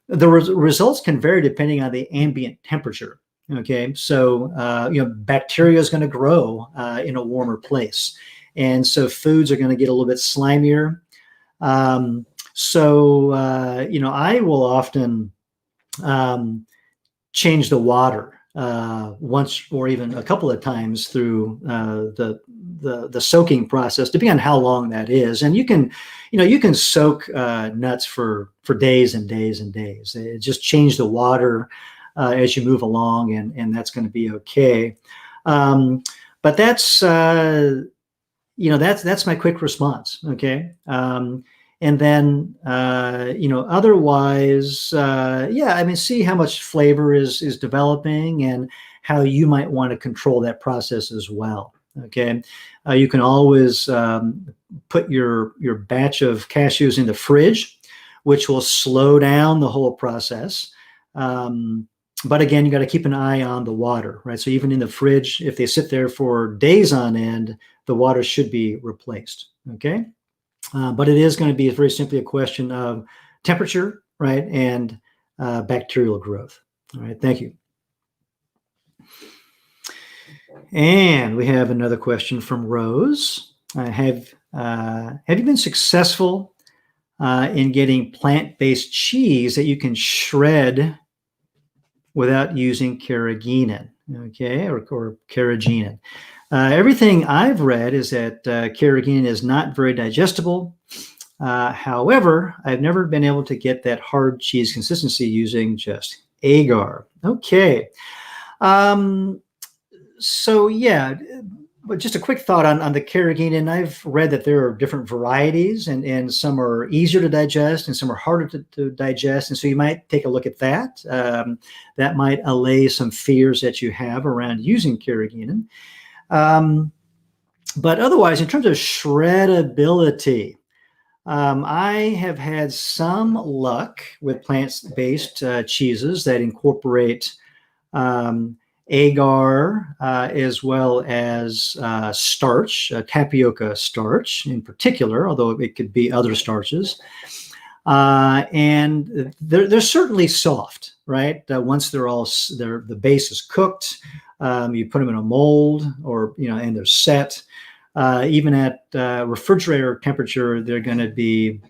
the results can vary depending on the ambient temperature. Okay, so bacteria is going to grow in a warmer place, and so foods are going to get a little bit slimier. I will often change the water once or even a couple of times through the soaking process, depending on how long that is. And you can soak nuts for days and days and days. Just change the water as you move along, and that's going to be okay. But that's my quick response. Okay. And then, otherwise, see how much flavor is developing and how you might want to control that process as well. Okay. You can always put your batch of cashews in the fridge, which will slow down the whole process. But again, you got to keep an eye on the water, right? So even in the fridge, if they sit there for days on end, the water should be replaced. Okay. But it is going to be very simply a question of temperature, right, and bacterial growth. All right, thank you. And we have another question from Rose. Have you been successful in getting plant-based cheese that you can shred without using carrageenan, okay, or carrageenan? Everything I've read is that carrageenan is not very digestible. However, I've never been able to get that hard cheese consistency using just agar. Okay. But just a quick thought on the carrageenan. I've read that there are different varieties, and some are easier to digest and some are harder to digest. And so you might take a look at that. That might allay some fears that you have around using carrageenan. But otherwise, in terms of shreddability, I have had some luck with plant-based cheeses that incorporate agar, as well as starch, tapioca starch in particular, although it could be other starches. And they're certainly soft, right? Once the base is cooked, you put them in a mold, or and they're set. Even at refrigerator temperature, they're going to be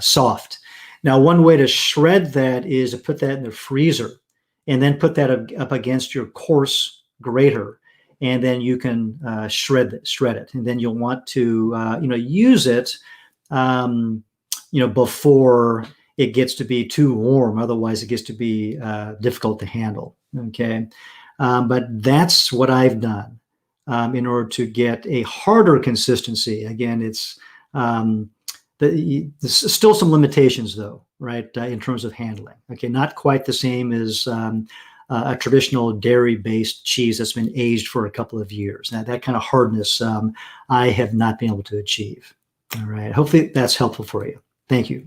soft. Now, one way to shred that is to put that in the freezer, and then put that up against your coarse grater, and then you can shred it, and then you'll want to use it before it gets to be too warm. Otherwise, it gets to be difficult to handle. Okay, but that's what I've done in order to get a harder consistency. Again, it's there's still some limitations, though, right, in terms of handling. Okay, not quite the same as a traditional dairy-based cheese that's been aged for a couple of years. Now, that kind of hardness I have not been able to achieve. All right, hopefully that's helpful for you. Thank you.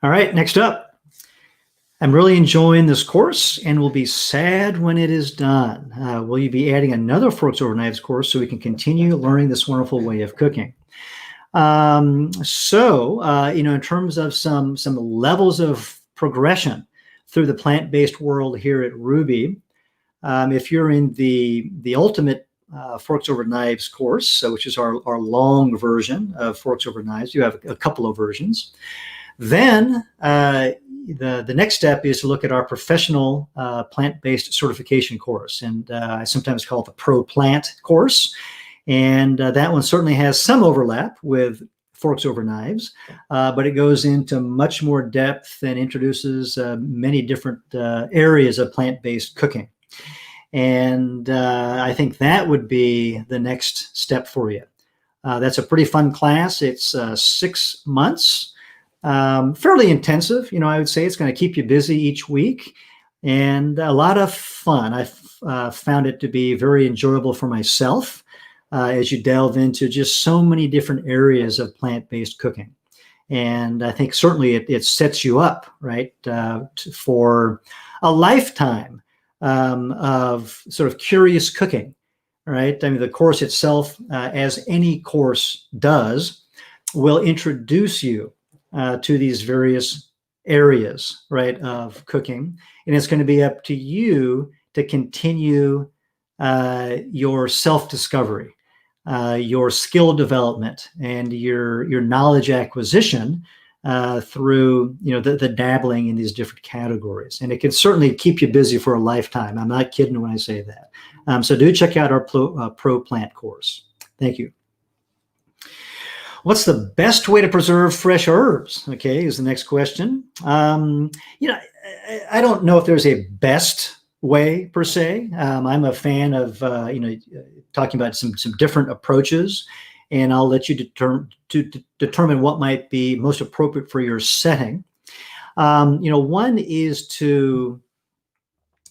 All right, next up. I'm really enjoying this course and will be sad when it is done. Will you be adding another Forks Over Knives course so we can continue learning this wonderful way of cooking? In terms of some levels of progression through the plant-based world here at Rouxbe, if you're in the ultimate Forks Over Knives course, which is our long version of Forks Over Knives, you have a couple of versions. Then the next step is to look at our professional plant-based certification course, and I sometimes call it the Pro Plant course. And that one certainly has some overlap with Forks Over Knives, but it goes into much more depth and introduces many different areas of plant-based cooking. And I think that would be the next step for you. That's a pretty fun class. It's 6 months, fairly intensive. I would say it's going to keep you busy each week, and a lot of fun. I've found it to be very enjoyable for myself. As you delve into just so many different areas of plant-based cooking. And I think certainly it sets you up, right, for a lifetime of sort of curious cooking, right? I mean, the course itself, as any course does, will introduce you to these various areas, right, of cooking. And it's going to be up to you to continue your self-discovery. Your skill development and your knowledge acquisition through the dabbling in these different categories, and it can certainly keep you busy for a lifetime. I'm not kidding when I say that. So do check out our Pro Plant course. Thank you. What's the best way to preserve fresh herbs? Okay, is the next question. I don't know if there's a best way per se. I'm a fan of talking about some different approaches, and I'll let you determine what might be most appropriate for your setting. One is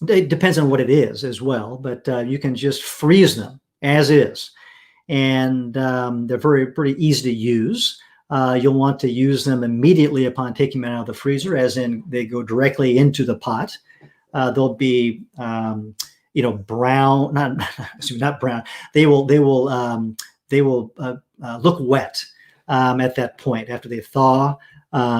it depends on what it is as well, but you can just freeze them as is, and they're pretty easy to use. You'll want to use them immediately upon taking them out of the freezer, as in they go directly into the pot. They'll be, brown, not brown. They will look wet at that point after they thaw,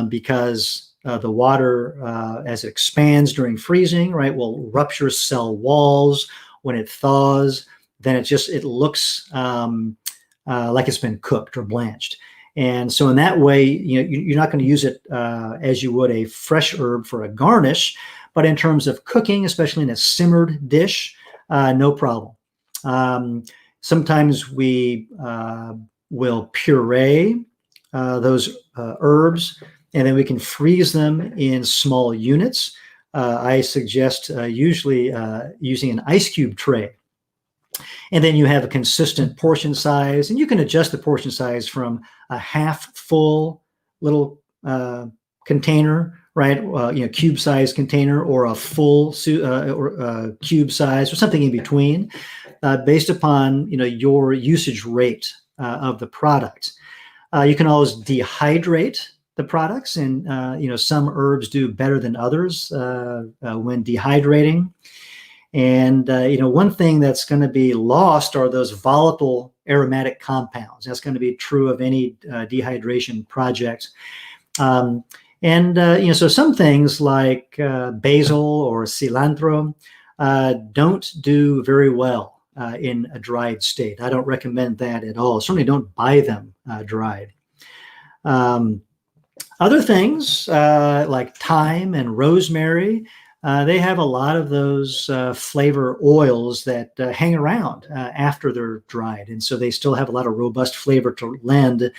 because the water, as it expands during freezing, right, will rupture cell walls. When it thaws, then it looks like it's been cooked or blanched. And so in that way, you're not going to use it as you would a fresh herb for a garnish. But in terms of cooking, especially in a simmered dish, no problem. Sometimes we will puree those herbs, and then we can freeze them in small units. I suggest usually using an ice cube tray. And then you have a consistent portion size, and you can adjust the portion size from a half full little container, right? Cube size container, or a full cube size, or something in between, based upon your usage rate of the product. You can always dehydrate the products, and some herbs do better than others when dehydrating. And one thing that's going to be lost are those volatile aromatic compounds. That's going to be true of any dehydration project. So some things like basil or cilantro don't do very well in a dried state. I don't recommend that at all. Certainly don't buy them dried. Other things like thyme and rosemary, they have a lot of those flavor oils that hang around after they're dried. And so they still have a lot of robust flavor to lend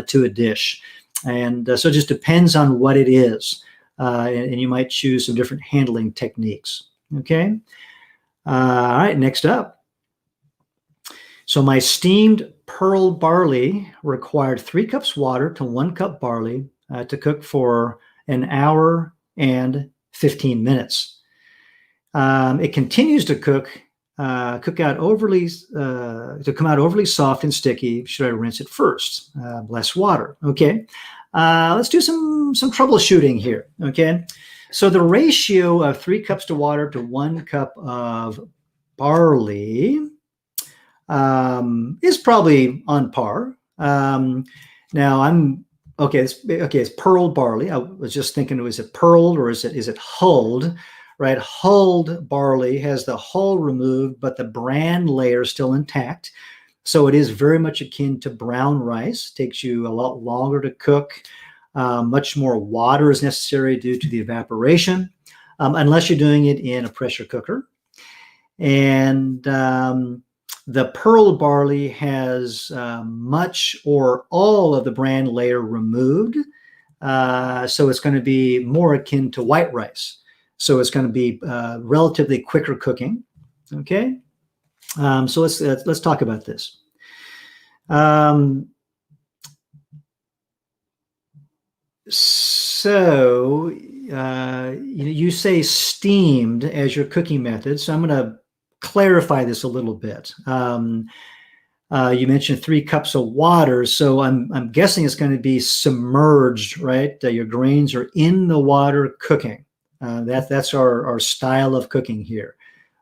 to a dish. And so it just depends on what it is. And you might choose some different handling techniques. Okay. All right, next up. So my steamed pearl barley required 3 cups water to 1 cup barley to cook for an hour and 15 minutes. It continues to come out overly soft and sticky. Should I rinse it first? Less water. Okay. Let's do some troubleshooting here. Okay. So the ratio of 3 cups to water to 1 cup of barley is probably on par. Now it's pearl barley. I was just thinking, is it pearled or is it hulled? Right, hulled barley has the hull removed, but the bran layer still intact. So it is very much akin to brown rice. Takes you a lot longer to cook. Much more water is necessary due to the evaporation, unless you're doing it in a pressure cooker. And the pearl barley has much or all of the bran layer removed. So it's going to be more akin to white rice. So it's going to be relatively quicker cooking. Okay. So let's talk about this. So you say steamed as your cooking method. So I'm going to clarify this a little bit. You mentioned 3 cups of water, so I'm guessing it's going to be submerged, right? Your grains are in the water cooking. That's our style of cooking here.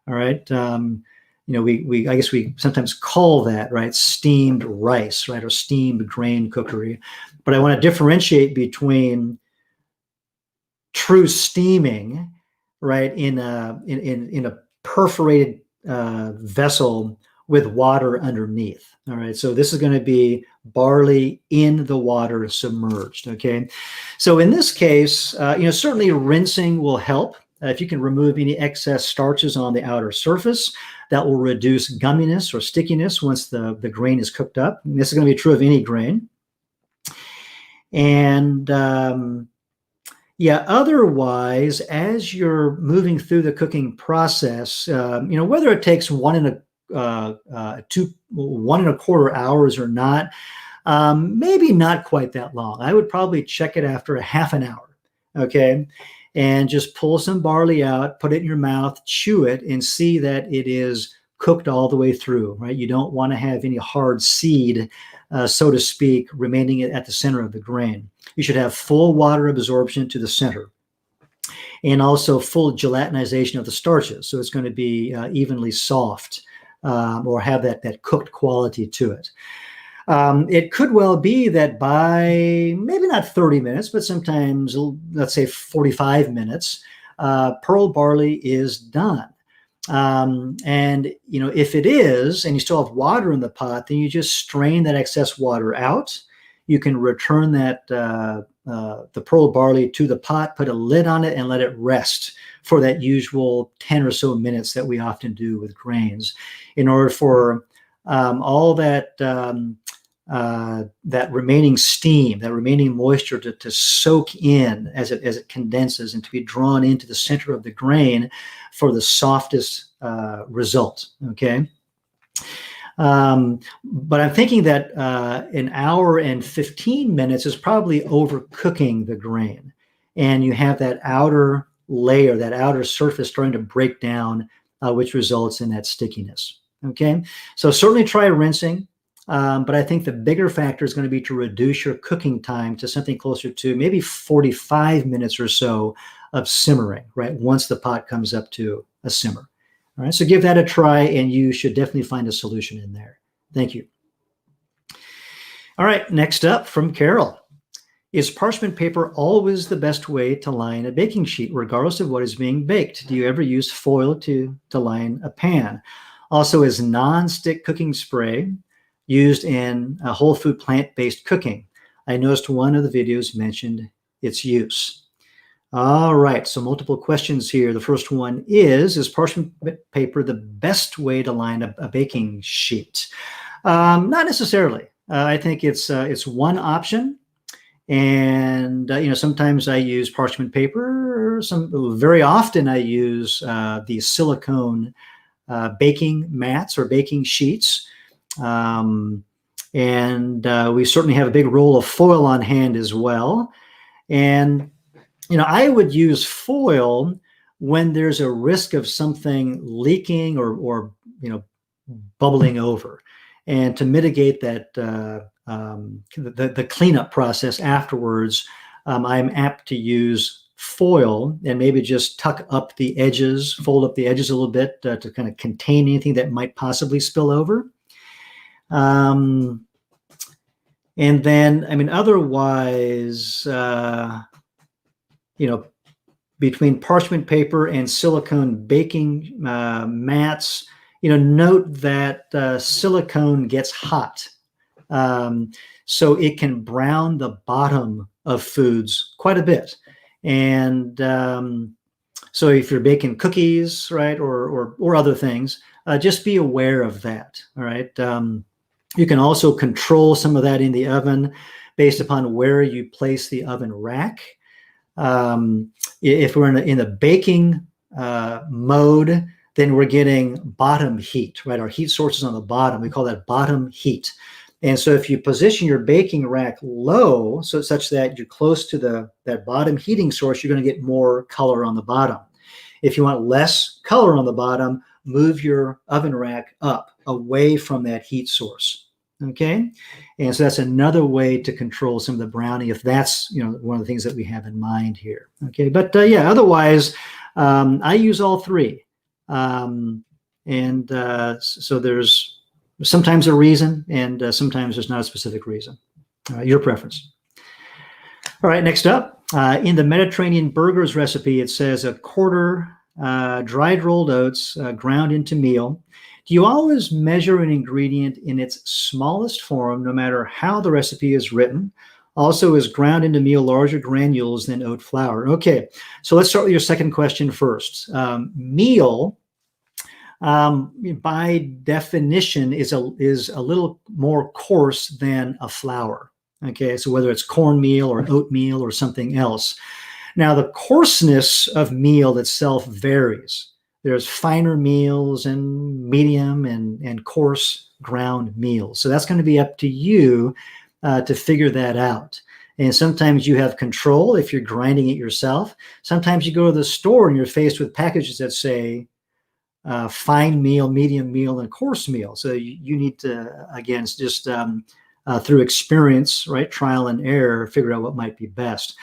All right. I guess we sometimes call that, right, steamed rice, right, or steamed grain cookery. But I want to differentiate between true steaming, right, in a perforated vessel with water underneath. All right, so this is going to be barley in the water submerged. Okay, so in this case, certainly rinsing will help. If you can remove any excess starches on the outer surface, that will reduce gumminess or stickiness once the grain is cooked up. And this is going to be true of any grain. And otherwise, as you're moving through the cooking process, whether it takes 1 1.25 hours or not, maybe not quite that long. I would probably check it after a half an hour. Okay. And just pull some barley out, put it in your mouth, chew it, and see that it is cooked all the way through, right? You don't want to have any hard seed, so to speak, remaining at the center of the grain. You should have full water absorption to the center and also full gelatinization of the starches. So it's going to be evenly soft or have that cooked quality to it. It could well be that by maybe not 30 minutes, but sometimes, let's say 45 minutes, pearl barley is done. If it is, and you still have water in the pot, then you just strain that excess water out. You can return the pearl barley to the pot, put a lid on it, and let it rest for that usual 10 or so minutes that we often do with grains, in order for all that remaining steam, that remaining moisture to soak in as it condenses and to be drawn into the center of the grain for the softest result. Okay. But I'm thinking that an hour and 15 minutes is probably overcooking the grain, and you have that outer layer, that outer surface starting to break down, which results in that stickiness. Okay. So certainly try rinsing. But I think the bigger factor is going to be to reduce your cooking time to something closer to maybe 45 minutes or so of simmering, right? Once the pot comes up to a simmer. All right, so give that a try, and you should definitely find a solution in there. Thank you. All right, next up from Carol. Is parchment paper always the best way to line a baking sheet, regardless of what is being baked? Do you ever use foil to line a pan? Also, is non-stick cooking spray used in whole food plant-based cooking? I noticed one of the videos mentioned its use. All right, so multiple questions here. The first one is parchment paper the best way to line a baking sheet? Not necessarily. I think it's one option. And sometimes I use parchment paper. Very often I use the silicone baking mats or baking sheets, and we certainly have a big roll of foil on hand as well. And I would use foil when there's a risk of something leaking or bubbling over, and to mitigate that. The cleanup process afterwards, I'm apt to use foil and maybe just tuck up the edges, fold up the edges a little bit to kind of contain anything that might possibly spill over. And then, otherwise, between parchment paper and silicone baking mats, note that silicone gets hot. So it can brown the bottom of foods quite a bit. And so if you're baking cookies, right, or other things, just be aware of that. All right. You can also control some of that in the oven based upon where you place the oven rack. If we're in the baking mode, then we're getting bottom heat, right? Our heat source is on the bottom. We call that bottom heat. And so if you position your baking rack low, so such that you're close to that bottom heating source, you're going to get more color on the bottom. If you want less color on the bottom, move your oven rack up away from that heat source. Okay. And so that's another way to control some of the browning, if that's, one of the things that we have in mind here. Okay. But otherwise, I use all three. So there's sometimes a reason, and sometimes there's not a specific reason. Your preference. All right, next up, in the Mediterranean burgers recipe, it says a quarter dried rolled oats ground into meal. Do you always measure an ingredient in its smallest form, no matter how the recipe is written? Also, is ground into meal larger granules than oat flour? Okay, so let's start with your second question first. Meal, by definition, is a little more coarse than a flour. Okay, so whether it's cornmeal or oatmeal or something else. Now, the coarseness of meal itself varies. There's finer meals and medium and coarse ground meals. So that's going to be up to you to figure that out. And sometimes you have control if you're grinding it yourself. Sometimes you go to the store and you're faced with packages that say fine meal, medium meal, and coarse meal. So you need to, again, just through experience, right, trial and error, figure out what might be best.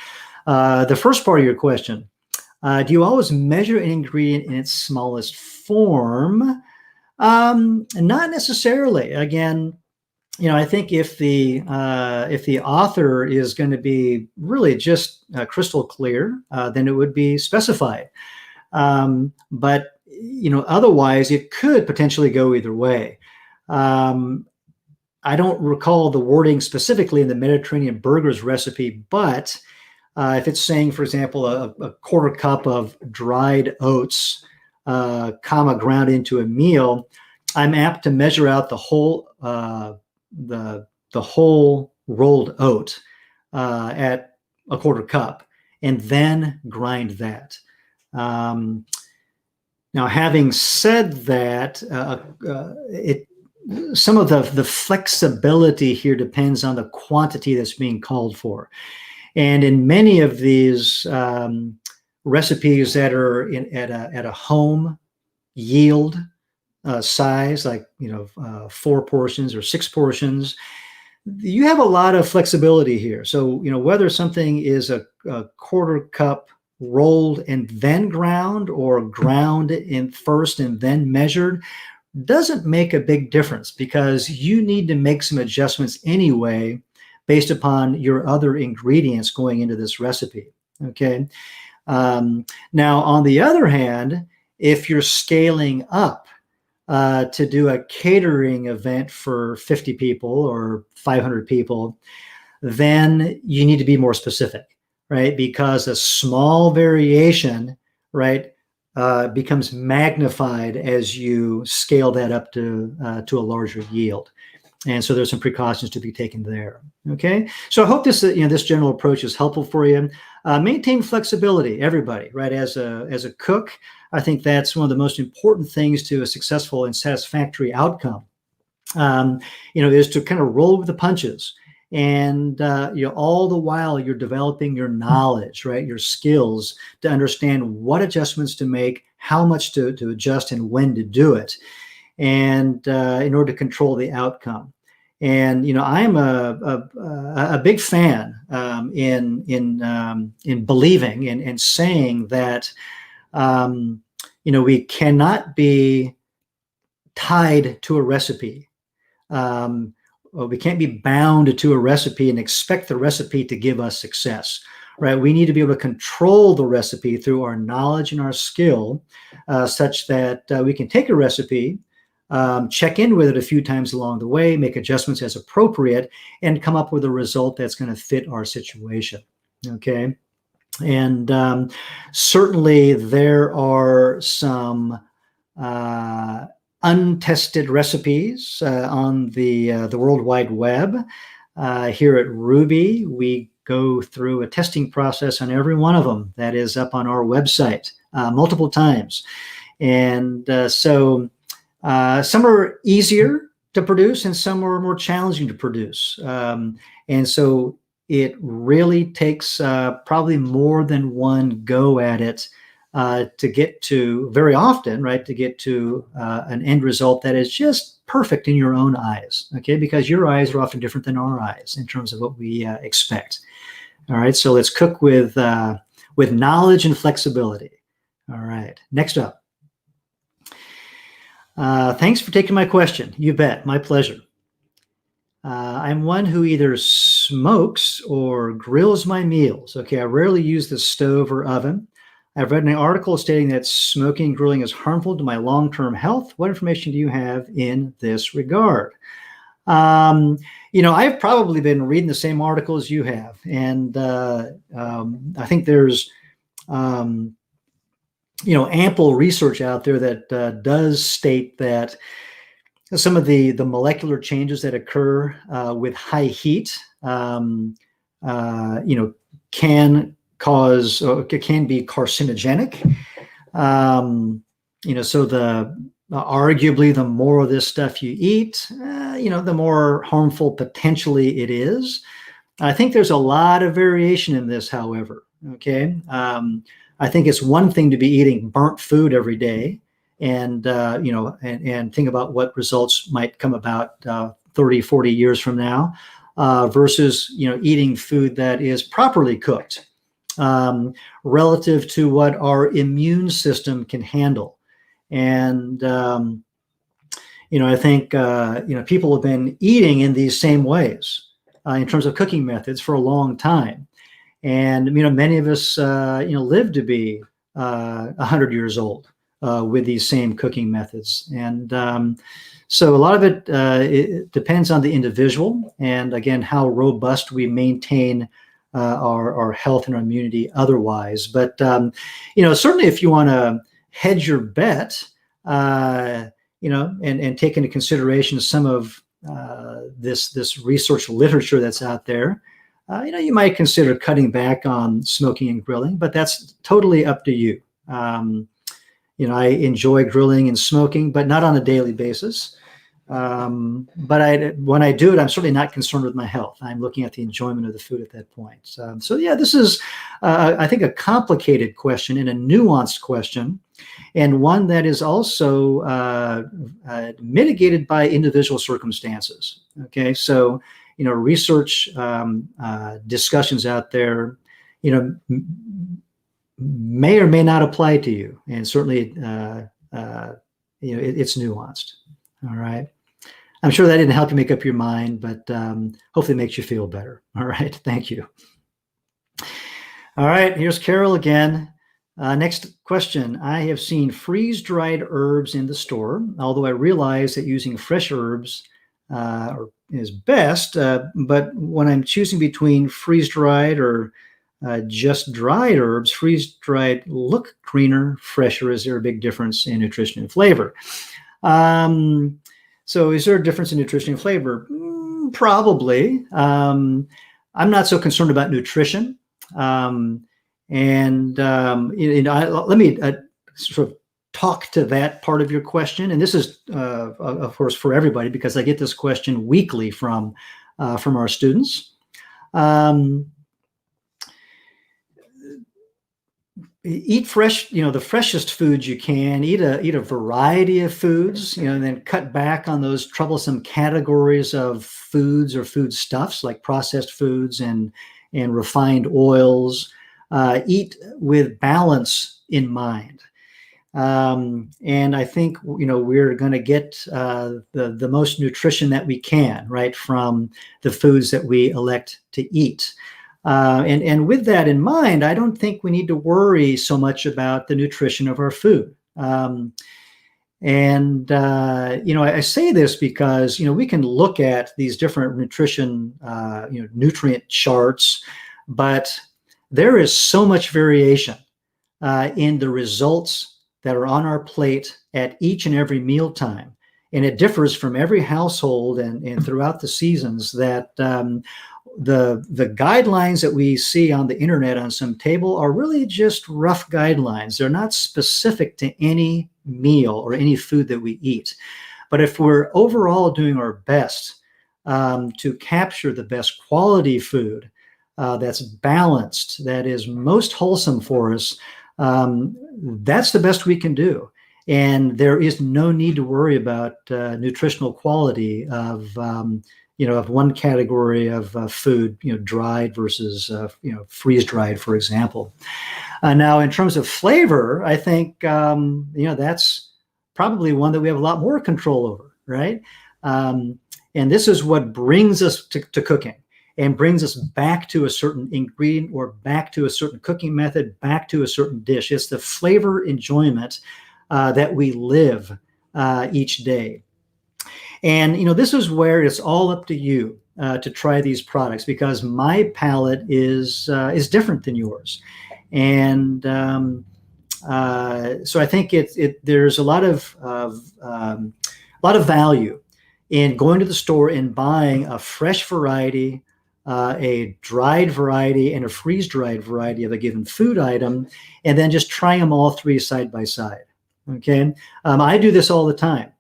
The first part of your question, do you always measure an ingredient in its smallest form? Not necessarily. Again, I think if the author is going to be really just crystal clear, then it would be specified. But otherwise, it could potentially go either way. I don't recall the wording specifically in the Mediterranean burgers recipe, but if it's saying, for example, a quarter cup of dried oats, ground into a meal, I'm apt to measure out the whole the whole rolled oat at a quarter cup, and then grind that. Now, having said that, some of the flexibility here depends on the quantity that's being called for. And in many of these recipes that are at a home yield size, like 4 portions or 6 portions, you have a lot of flexibility here. So whether something is a quarter cup rolled and then ground, or ground in first and then measured, doesn't make a big difference, because you need to make some adjustments anyway based upon your other ingredients going into this recipe. Okay. Now, on the other hand, if you're scaling up to do a catering event for 50 people or 500 people, then you need to be more specific, right? Because a small variation, right, becomes magnified as you scale that up to a larger yield. And so there's some precautions to be taken there. Okay, so I hope this this general approach is helpful for you. Maintain flexibility, everybody, right? As a cook, I think that's one of the most important things to a successful and satisfactory outcome. Is to kind of roll with the punches, and all the while you're developing your knowledge, right? Your skills to understand what adjustments to make, how much to adjust, and when to do it, and in order to control the outcome. And I'm a big fan in believing and saying that we cannot be tied to a recipe. We can't be bound to a recipe and expect the recipe to give us success, right? We need to be able to control the recipe through our knowledge and our skill, such that we can take a recipe, check in with it a few times along the way, make adjustments as appropriate, and come up with a result that's going to fit our situation. Okay. And certainly there are some untested recipes on the World Wide Web. Here at Rouxbe, we go through a testing process on every one of them that is up on our website multiple times. And so some are easier to produce and some are more challenging to produce. And so it really takes probably more than one go at it to get to, very often, right, to get to an end result that is just perfect in your own eyes, okay? Because your eyes are often different than our eyes in terms of what we expect. All right, so let's cook with knowledge and flexibility. All right, next up. Thanks for taking my question. You bet, my pleasure. I'm one who either smokes or grills my meals. Okay, I rarely use the stove or oven. I've read an article stating that smoking and grilling is harmful to my long-term health. What information do you have in this regard? I've probably been reading the same articles you have, and I think there's ample research out there that does state that some of the molecular changes that occur with high heat, can cause, or can be carcinogenic. So arguably the more of this stuff you eat, the more harmful potentially it is. I think there's a lot of variation in this, however. Okay, I think it's one thing to be eating burnt food every day, and and think about what results might come about 30, 40 years from now, versus eating food that is properly cooked, relative to what our immune system can handle. And I think people have been eating in these same ways in terms of cooking methods for a long time. And many of us live to be 100 years old with these same cooking methods. And so a lot of it depends on the individual, and again, how robust we maintain our health and our immunity otherwise. But certainly if you want to hedge your bet, and take into consideration some of this research literature that's out there, you might consider cutting back on smoking and grilling, but that's totally up to you. I enjoy grilling and smoking, but not on a daily basis. But when I do it, I'm certainly not concerned with my health. I'm looking at the enjoyment of the food at that point. So yeah, this is, I think, a complicated question and a nuanced question. and one that is also mitigated by individual circumstances. Okay, so research discussions out there, may or may not apply to you, and certainly, it's nuanced. All right. I'm sure that didn't help you make up your mind, but hopefully it makes you feel better. All right. Thank you. All right. Here's Carol again. Next question. I have seen freeze-dried herbs in the store, although I realize that using fresh herbs is best. But when I'm choosing between freeze-dried or just dried herbs, freeze-dried look greener, fresher. Is there a big difference in nutrition and flavor? So is there a difference in nutrition and flavor? Probably. I'm not so concerned about nutrition. Let me sort of talk to that part of your question. And this is, of course, for everybody, because I get this question weekly from our students. Eat fresh, the freshest foods you can. Eat a variety of foods, and then cut back on those troublesome categories of foods or foodstuffs like processed foods and refined oils. Eat with balance in mind. And I think we're going to get the most nutrition that we can, right, from the foods that we elect to eat. And with that in mind, I don't think we need to worry so much about the nutrition of our food. I say this because, we can look at these different nutrition, nutrient charts, but there is so much variation in the results that are on our plate at each and every mealtime. And it differs from every household and throughout the seasons that the guidelines that we see on the internet on some table are really just rough guidelines. They're not specific to any meal or any food that we eat. But if we're overall doing our best to capture the best quality food that's balanced, that is most wholesome for us, that's the best we can do. And there is no need to worry about nutritional quality of one category of food, dried versus, freeze-dried, for example. Now, in terms of flavor, I think, that's probably one that we have a lot more control over, right? And this is what brings us to cooking and brings us back to a certain ingredient or back to a certain cooking method, back to a certain dish. It's the flavor enjoyment that we live each day. And, this is where it's all up to you to try these products, because my palate is different than yours. And so I think there's a lot of value in going to the store and buying a fresh variety, a dried variety, and a freeze-dried variety of a given food item, and then just try them all three side by side. Okay, I do this all the time.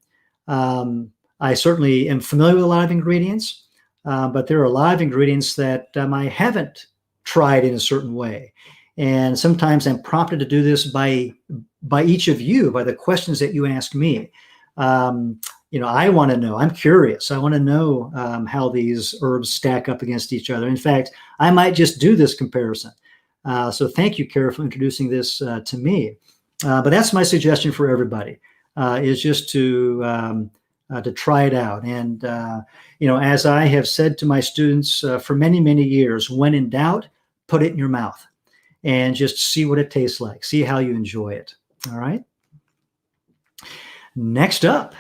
I certainly am familiar with a lot of ingredients, but there are a lot of ingredients that I haven't tried in a certain way. And sometimes I'm prompted to do this by each of you, by the questions that you ask me. I want to know, I'm curious. I want to know how these herbs stack up against each other. In fact, I might just do this comparison. So thank you, Kara, for introducing this to me. But that's my suggestion for everybody, is just to try it out. And, as I have said to my students for many, many years, when in doubt, put it in your mouth and just see what it tastes like. See how you enjoy it. All right. Next up,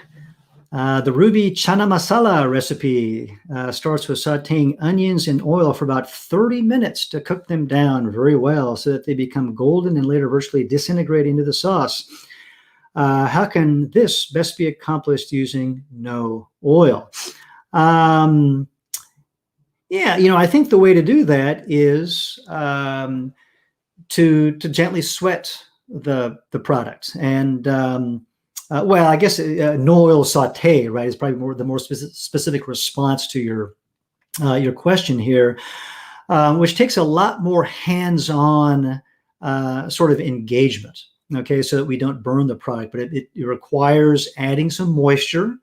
the Rouxbe Chana Masala recipe starts with sauteing onions in oil for about 30 minutes to cook them down very well so that they become golden and later virtually disintegrate into the sauce. How can this best be accomplished using no oil? I think the way to do that is to gently sweat the product. And I guess no oil saute, right, is probably the more specific response to your question here, which takes a lot more hands-on sort of engagement. okay, so that we don't burn the product, but it requires adding some moisture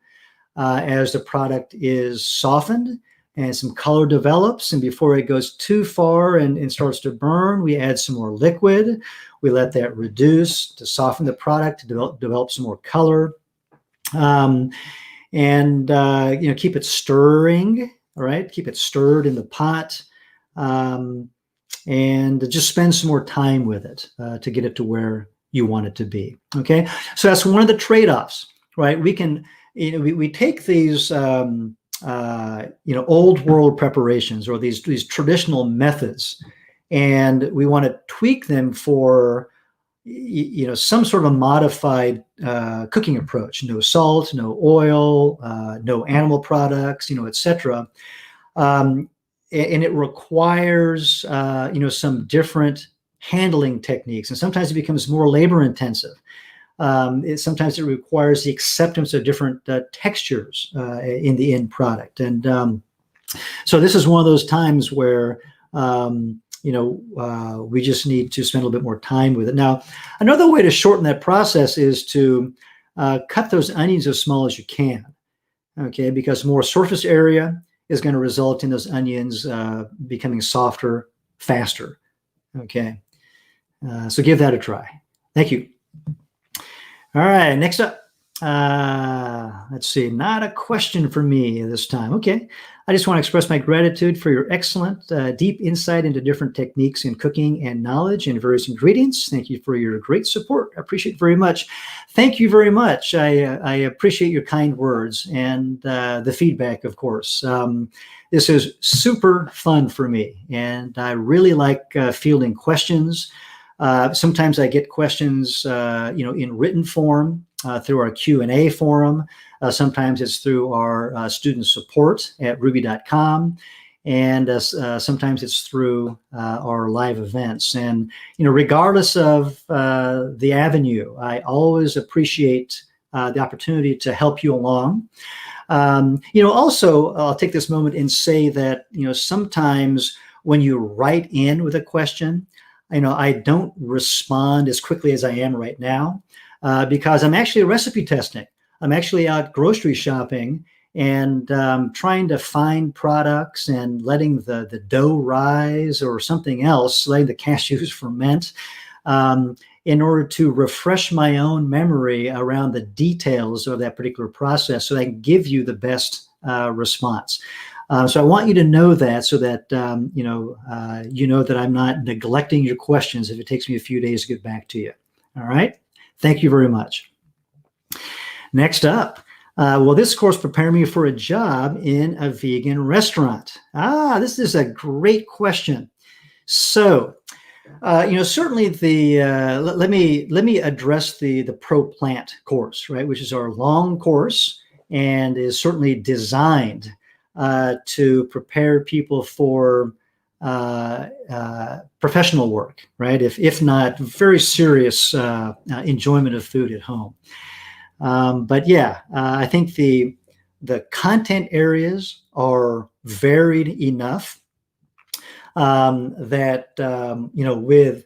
as the product is softened and some color develops. And before it goes too far and starts to burn, we add some more liquid. We let that reduce to soften the product, to develop some more color. And keep it stirring, all right? Keep it stirred in the pot. And just spend some more time with it to get it to where you want it to be, okay? So that's one of the trade-offs, right? We can, we take these, old world preparations or these traditional methods, and we want to tweak them for, some sort of a modified cooking approach. No salt, no oil, no animal products, etc. And it requires, some different handling techniques. And sometimes it becomes more labor intensive. Sometimes it requires the acceptance of different textures in the end product. And so this is one of those times where, we just need to spend a little bit more time with it. Now, another way to shorten that process is to cut those onions as small as you can, okay? Because more surface area is going to result in those onions becoming softer faster, okay? So give that a try. Thank you. All right, next up. Let's see, not a question for me this time. Okay, I just want to express my gratitude for your excellent, deep insight into different techniques in cooking and knowledge and various ingredients. Thank you for your great support. I appreciate it very much. Thank you very much. I appreciate your kind words and the feedback, of course. This is super fun for me, and I really like fielding questions. Sometimes I get questions, in written form through our Q&A forum. Sometimes it's through our student support at Rouxbe.com, and sometimes it's through our live events. And regardless of the avenue, I always appreciate the opportunity to help you along. Also, I'll take this moment and say that sometimes when you write in with a question, I don't respond as quickly as I am right now because I'm actually recipe testing. I'm actually out grocery shopping and trying to find products and letting the dough rise or something else, letting the cashews ferment in order to refresh my own memory around the details of that particular process so I can give you the best response. So I want you to know that so that, you know that I'm not neglecting your questions if it takes me a few days to get back to you. All right. Thank you very much. Next up, will this course prepare me for a job in a vegan restaurant? This is a great question. So, certainly let me address the Pro Plant course, right, which is our long course and is certainly designed to prepare people for professional work, right? If not very serious enjoyment of food at home. But yeah, I think the content areas are varied enough that with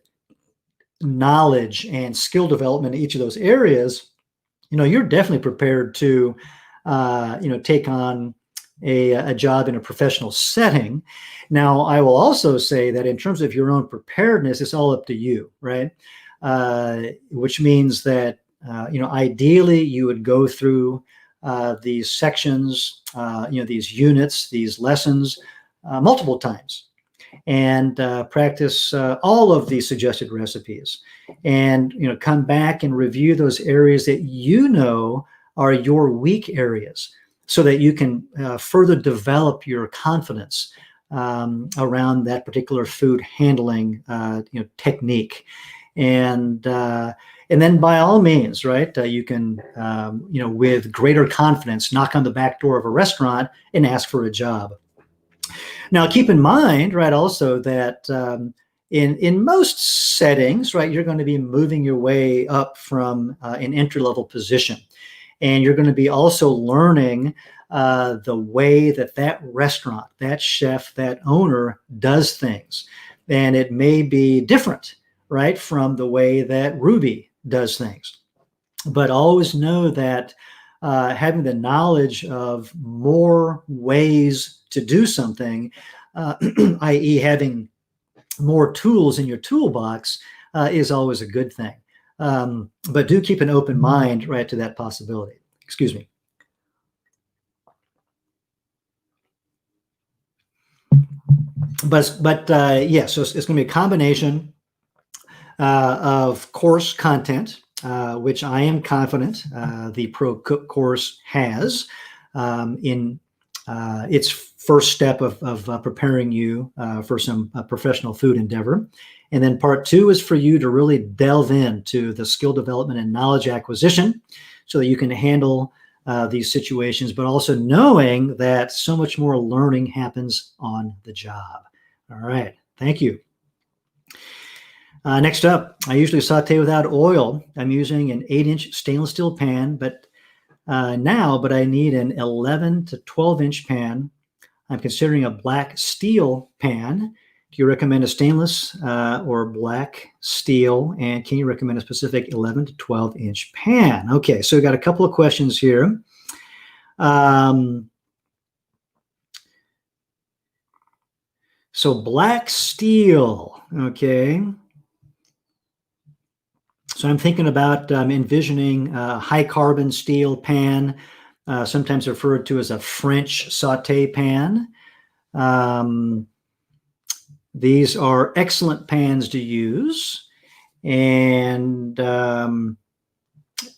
knowledge and skill development in each of those areas, you're definitely prepared to take on a job in a professional setting. Now, I will also say that in terms of your own preparedness, it's all up to you, right? Which means that ideally you would go through these sections, these units, these lessons multiple times, and practice all of the suggested recipes, and come back and review those areas that are your weak areas, so that you can further develop your confidence around that particular food handling technique. And then by all means, right, you can with greater confidence knock on the back door of a restaurant and ask for a job. Now, keep in mind, right, also that in most settings, right, you're going to be moving your way up from an entry-level position. And you're going to be also learning the way that restaurant, that chef, that owner does things. And it may be different, right, from the way that Rouxbe does things. But always know that having the knowledge of more ways to do something, i.e. having more tools in your toolbox, is always a good thing. But do keep an open mind, right, to that possibility. Excuse me. But yeah, so it's going to be a combination of course content, which I am confident the Pro Cook course has in its first step of preparing you for some professional food endeavor. And then part 2 is for you to really delve into the skill development and knowledge acquisition so that you can handle these situations, but also knowing that so much more learning happens on the job. All right, thank you. Next up, I usually saute without oil. I'm using an 8-inch stainless steel pan, but I need an 11 to 12-inch pan. I'm considering a black steel pan. Do you recommend a stainless or black steel? And can you recommend a specific 11 to 12-inch pan? Okay, so we've got a couple of questions here. So black steel, okay. So I'm thinking about envisioning a high carbon steel pan, sometimes referred to as a French saute pan. These are excellent pans to use. And,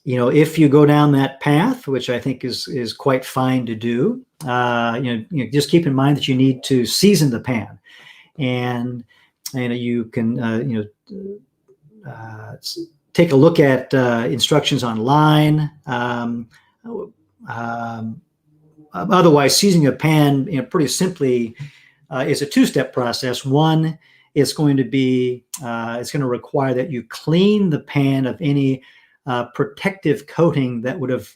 if you go down that path, which I think is quite fine to do, just keep in mind that you need to season the pan. And you can, take a look at instructions online. Otherwise, seasoning a pan, pretty simply, is a 2-step process. One, it's going to require that you clean the pan of any protective coating that would have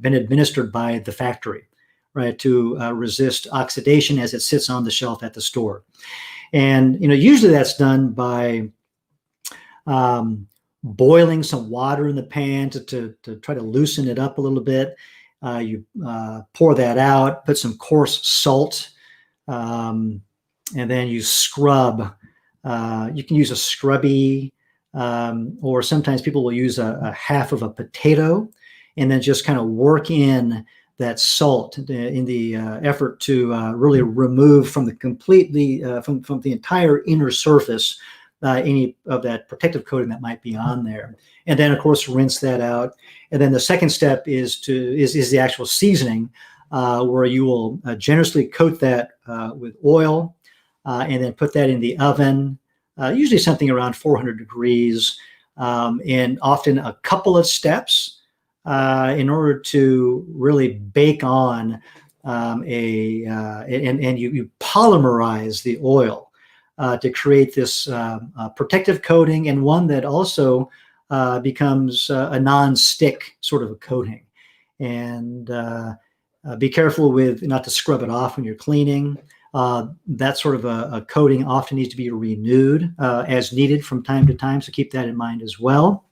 been administered by the factory, right, to resist oxidation as it sits on the shelf at the store. And usually that's done by boiling some water in the pan to try to loosen it up a little bit. You pour that out, put some coarse salt, and then you scrub. You can use a scrubby, or sometimes people will use a half of a potato, and then just kind of work in that salt in the effort to really remove from the entire inner surface any of that protective coating that might be on there. And then, of course, rinse that out. And then the second step is the actual seasoning, where you will generously coat that with oil, and then put that in the oven, usually something around 400 degrees, and often a couple of steps in order to really bake on and you polymerize the oil to create this protective coating, and one that also becomes a non-stick sort of a coating. And be careful with not to scrub it off when you're cleaning. That sort of a coating often needs to be renewed as needed from time to time, so keep that in mind as well.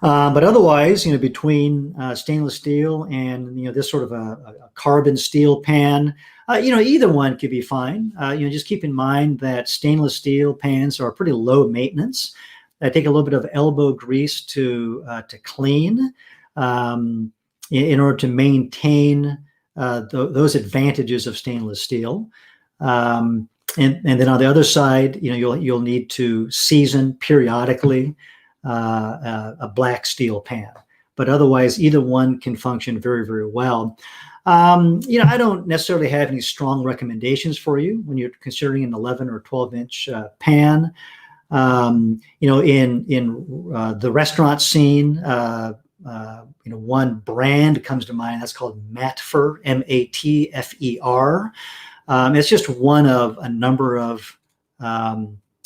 But otherwise, between stainless steel and this sort of a carbon steel pan, either one could be fine. Just keep in mind that stainless steel pans are pretty low maintenance. They take a little bit of elbow grease to clean in order to maintain those advantages of stainless steel. And then on the other side, you'll need to season periodically a black steel pan. But otherwise, either one can function very, very well. I don't necessarily have any strong recommendations for you when you're considering an 11 or 12-inch pan. In the restaurant scene, one brand comes to mind. That's called Matfer, Matfer. It's just one of a number of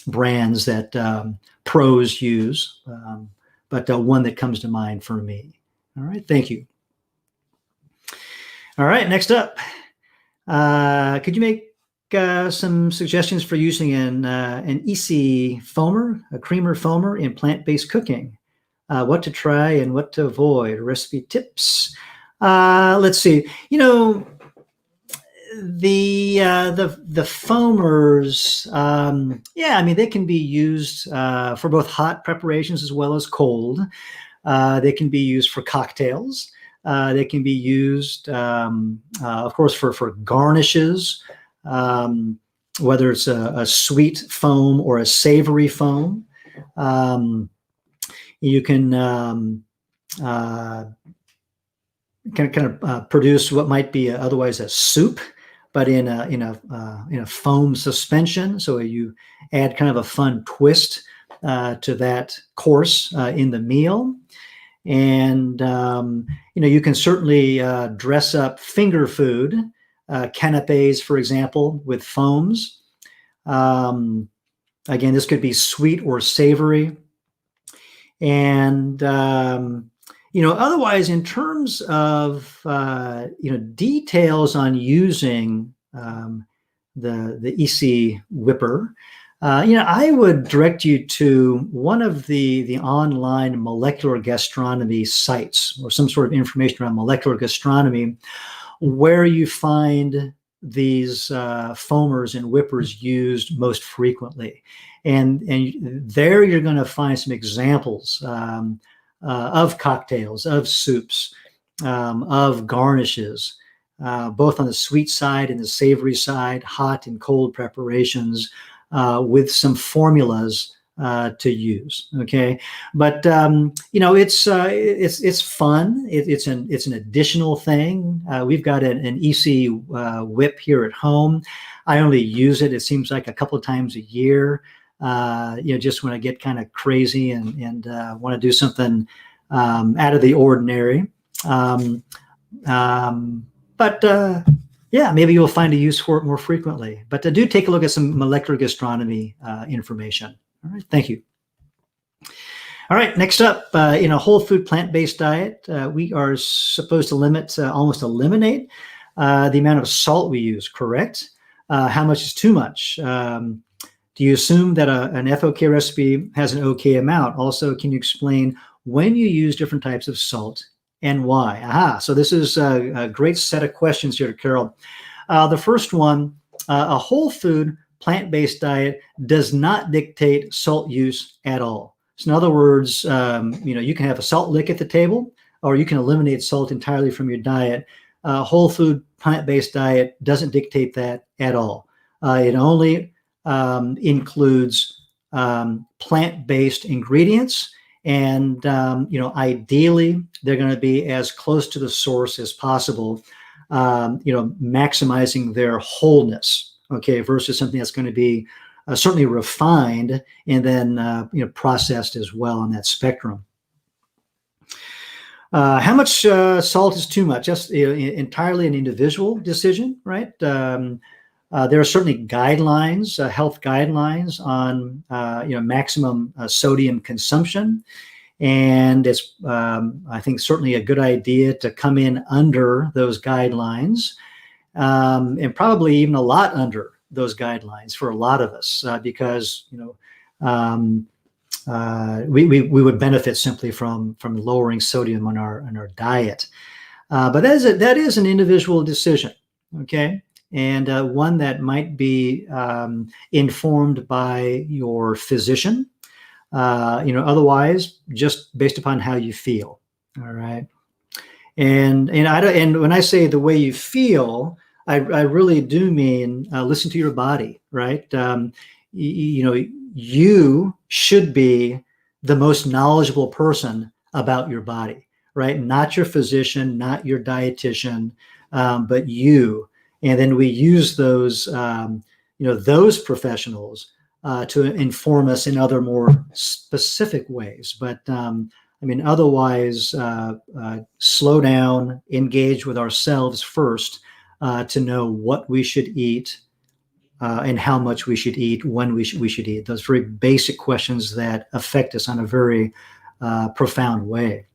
brands that pros use, but one that comes to mind for me. All right, thank you. All right, next up, could you make some suggestions for using an easy foamer, a creamer foamer in plant-based cooking. What to try and what to avoid, recipe tips. Let's see, the foamers, yeah, I mean, they can be used for both hot preparations as well as cold. They can be used for cocktails. They can be used, of course, for garnishes, whether it's a sweet foam or a savory foam. You can kind of produce what might be otherwise a soup, but in a foam suspension. So you add kind of a fun twist to that course in the meal. And you can certainly dress up finger food, canapes, for example, with foams. Again, this could be sweet or savory. And otherwise, in terms of details on using the EC whipper, I would direct you to one of the online molecular gastronomy sites, or some sort of information around molecular gastronomy, where you find these foamers and whippers used most frequently. And there you're going to find some examples of cocktails, of soups, of garnishes, both on the sweet side and the savory side, hot and cold preparations, with some formulas to use. Okay, but it's fun. It's an additional thing. We've got an EC whip here at home. I only use it, it seems like, a couple of times a year. Just when I get kind of crazy and want to do something out of the ordinary. Yeah, maybe you'll find a use for it more frequently. But do take a look at some molecular gastronomy information. All right, thank you. All right, next up, in a whole food plant-based diet, we are supposed to almost eliminate the amount of salt we use, correct? How much is too much? Do you assume that an FOK recipe has an okay amount? Also, can you explain when you use different types of salt and why? Aha, so this is a great set of questions here, Carol. The first one, a whole food plant-based diet does not dictate salt use at all. So in other words, you can have a salt lick at the table, or you can eliminate salt entirely from your diet. Whole food plant-based diet doesn't dictate that at all. It only includes plant-based ingredients, and ideally they're going to be as close to the source as possible, maximizing their wholeness, okay, versus something that's going to be certainly refined and then processed as well on that spectrum. How much salt is too much? Just entirely an individual decision, right? There are certainly guidelines, health guidelines on maximum sodium consumption, and it's I think certainly a good idea to come in under those guidelines, and probably even a lot under those guidelines for a lot of us, because we would benefit simply from lowering sodium on our diet, but that is an individual decision, okay. And one that might be informed by your physician, otherwise just based upon how you feel. All right. And when I say the way you feel, I really do mean listen to your body, right? You should be the most knowledgeable person about your body, right? Not your physician, not your dietitian, but you. And then we use those, those professionals to inform us in other more specific ways. But otherwise, slow down, engage with ourselves first to know what we should eat and how much we should eat, when we should eat. Those very basic questions that affect us on a very profound way.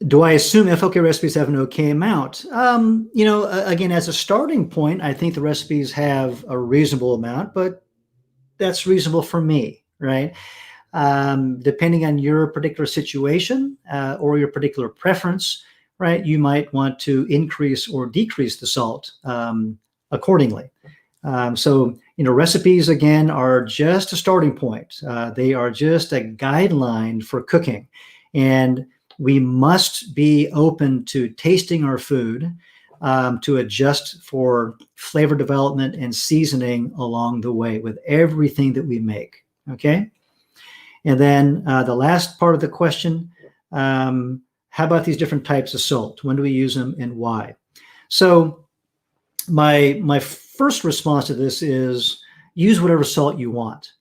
Do I assume FOK recipes have an okay amount? Again, as a starting point, I think the recipes have a reasonable amount, but that's reasonable for me, right? Depending on your particular situation or your particular preference, right, you might want to increase or decrease the salt accordingly. Recipes, again, are just a starting point. They are just a guideline for cooking. And we must be open to tasting our food to adjust for flavor development and seasoning along the way with everything that we make, okay? And then the last part of the question, how about these different types of salt? When do we use them and why? So my first response to this is use whatever salt you want,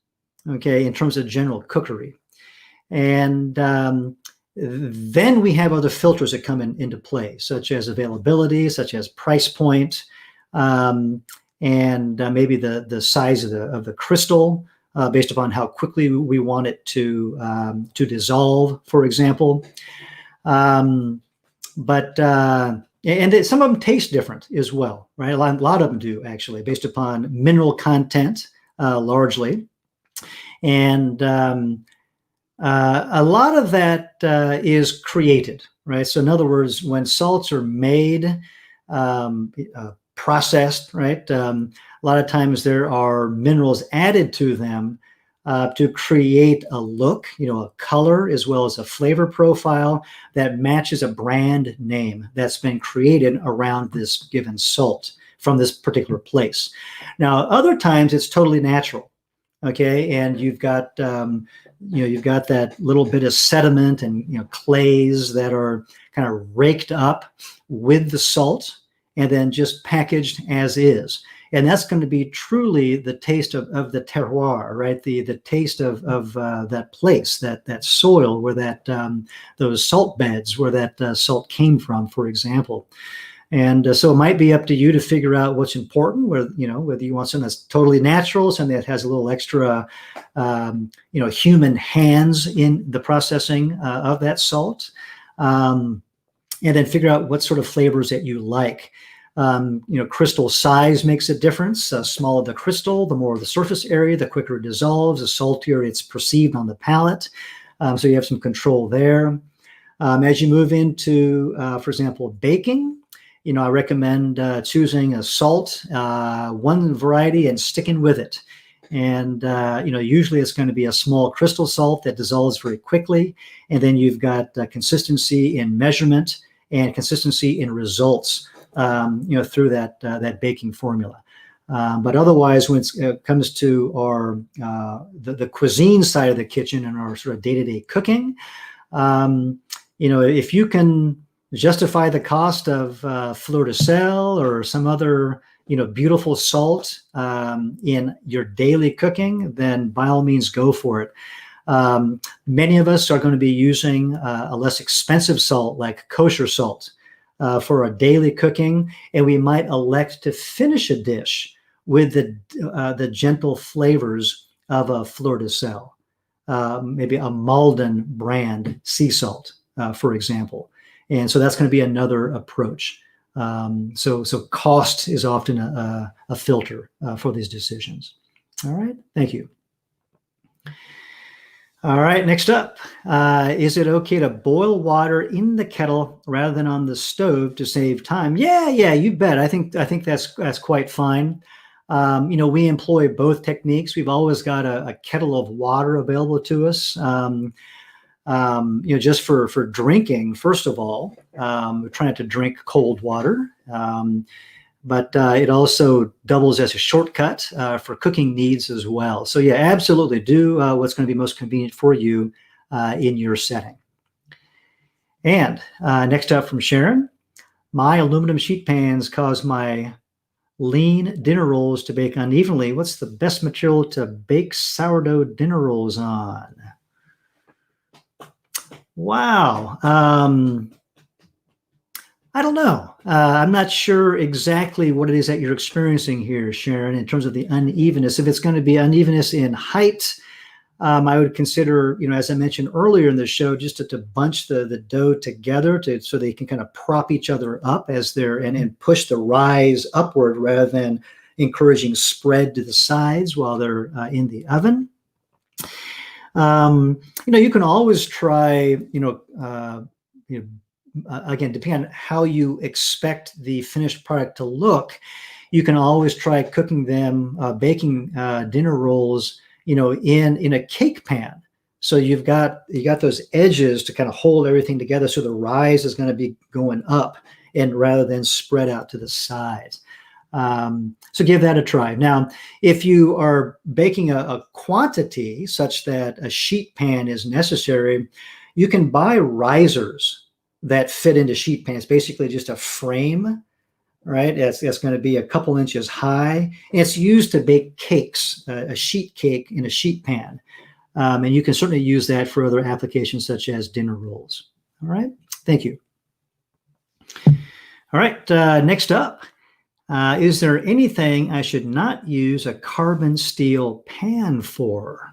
okay, in terms of general cookery. And then we have other filters that come into play, such as availability, such as price point, and maybe the size of the crystal, based upon how quickly we want it to dissolve, for example. And some of them taste different as well, right? A lot of them do, actually, based upon mineral content, largely. And a lot of that is created, right? So in other words, when salts are made, processed, right? A lot of times there are minerals added to them to create a look, a color, as well as a flavor profile that matches a brand name that's been created around this given salt from this particular place. Now, other times it's totally natural, okay? And you've got that little bit of sediment and clays that are kind of raked up with the salt and then just packaged as is. And that's going to be truly the taste of the terroir, right? The taste of that place, that soil where those salt beds where that salt came from, for example. And so it might be up to you to figure out what's important, whether you want something that's totally natural, something that has a little extra, human hands in the processing of that salt, and then figure out what sort of flavors that you like. Crystal size makes a difference. The smaller the crystal, the more the surface area, the quicker it dissolves, the saltier it's perceived on the palate. So you have some control there. As you move into, for example, baking, I recommend choosing a salt, one variety, and sticking with it. And, usually it's going to be a small crystal salt that dissolves very quickly. And then you've got consistency in measurement and consistency in results, through that baking formula. But otherwise, when it comes to our the cuisine side of the kitchen and our sort of day-to-day cooking, if you can justify the cost of fleur de sel or some other beautiful salt in your daily cooking, then by all means go for it. Many of us are going to be using a less expensive salt like kosher salt for our daily cooking, and we might elect to finish a dish with the gentle flavors of a fleur de sel, maybe a Malden brand sea salt, for example. And so that's going to be another approach. So cost is often a filter for these decisions. All right, thank you. All right, next up, is it okay to boil water in the kettle rather than on the stove to save time? Yeah, you bet. I think that's quite fine. We employ both techniques. We've always got a kettle of water available to us. Just for drinking, first of all, we're trying to drink cold water, but it also doubles as a shortcut for cooking needs as well. So yeah, absolutely do what's going to be most convenient for you in your setting. And next up from Sharon, my aluminum sheet pans cause my lean dinner rolls to bake unevenly. What's the best material to bake sourdough dinner rolls on? Wow. I don't know. I'm not sure exactly what it is that you're experiencing here, Sharon, in terms of the unevenness. If it's going to be unevenness in height, I would consider, as I mentioned earlier in the show, just to bunch the dough together so they can kind of prop each other up as they're and push the rise upward rather than encouraging spread to the sides while they're in the oven. You can always try, again, depending on how you expect the finished product to look, you can always try cooking them, baking dinner rolls, in a cake pan. So you got those edges to kind of hold everything together. So the rise is going to be going up and rather than spread out to the sides. So give that a try. Now, if you are baking a quantity such that a sheet pan is necessary, you can buy risers that fit into sheet pans. Basically just a frame, right? That's going to be a couple inches high. And it's used to bake cakes, a sheet cake in a sheet pan. And you can certainly use that for other applications such as dinner rolls. All right. Thank you. All right. Next up. Is there anything I should not use a carbon steel pan for?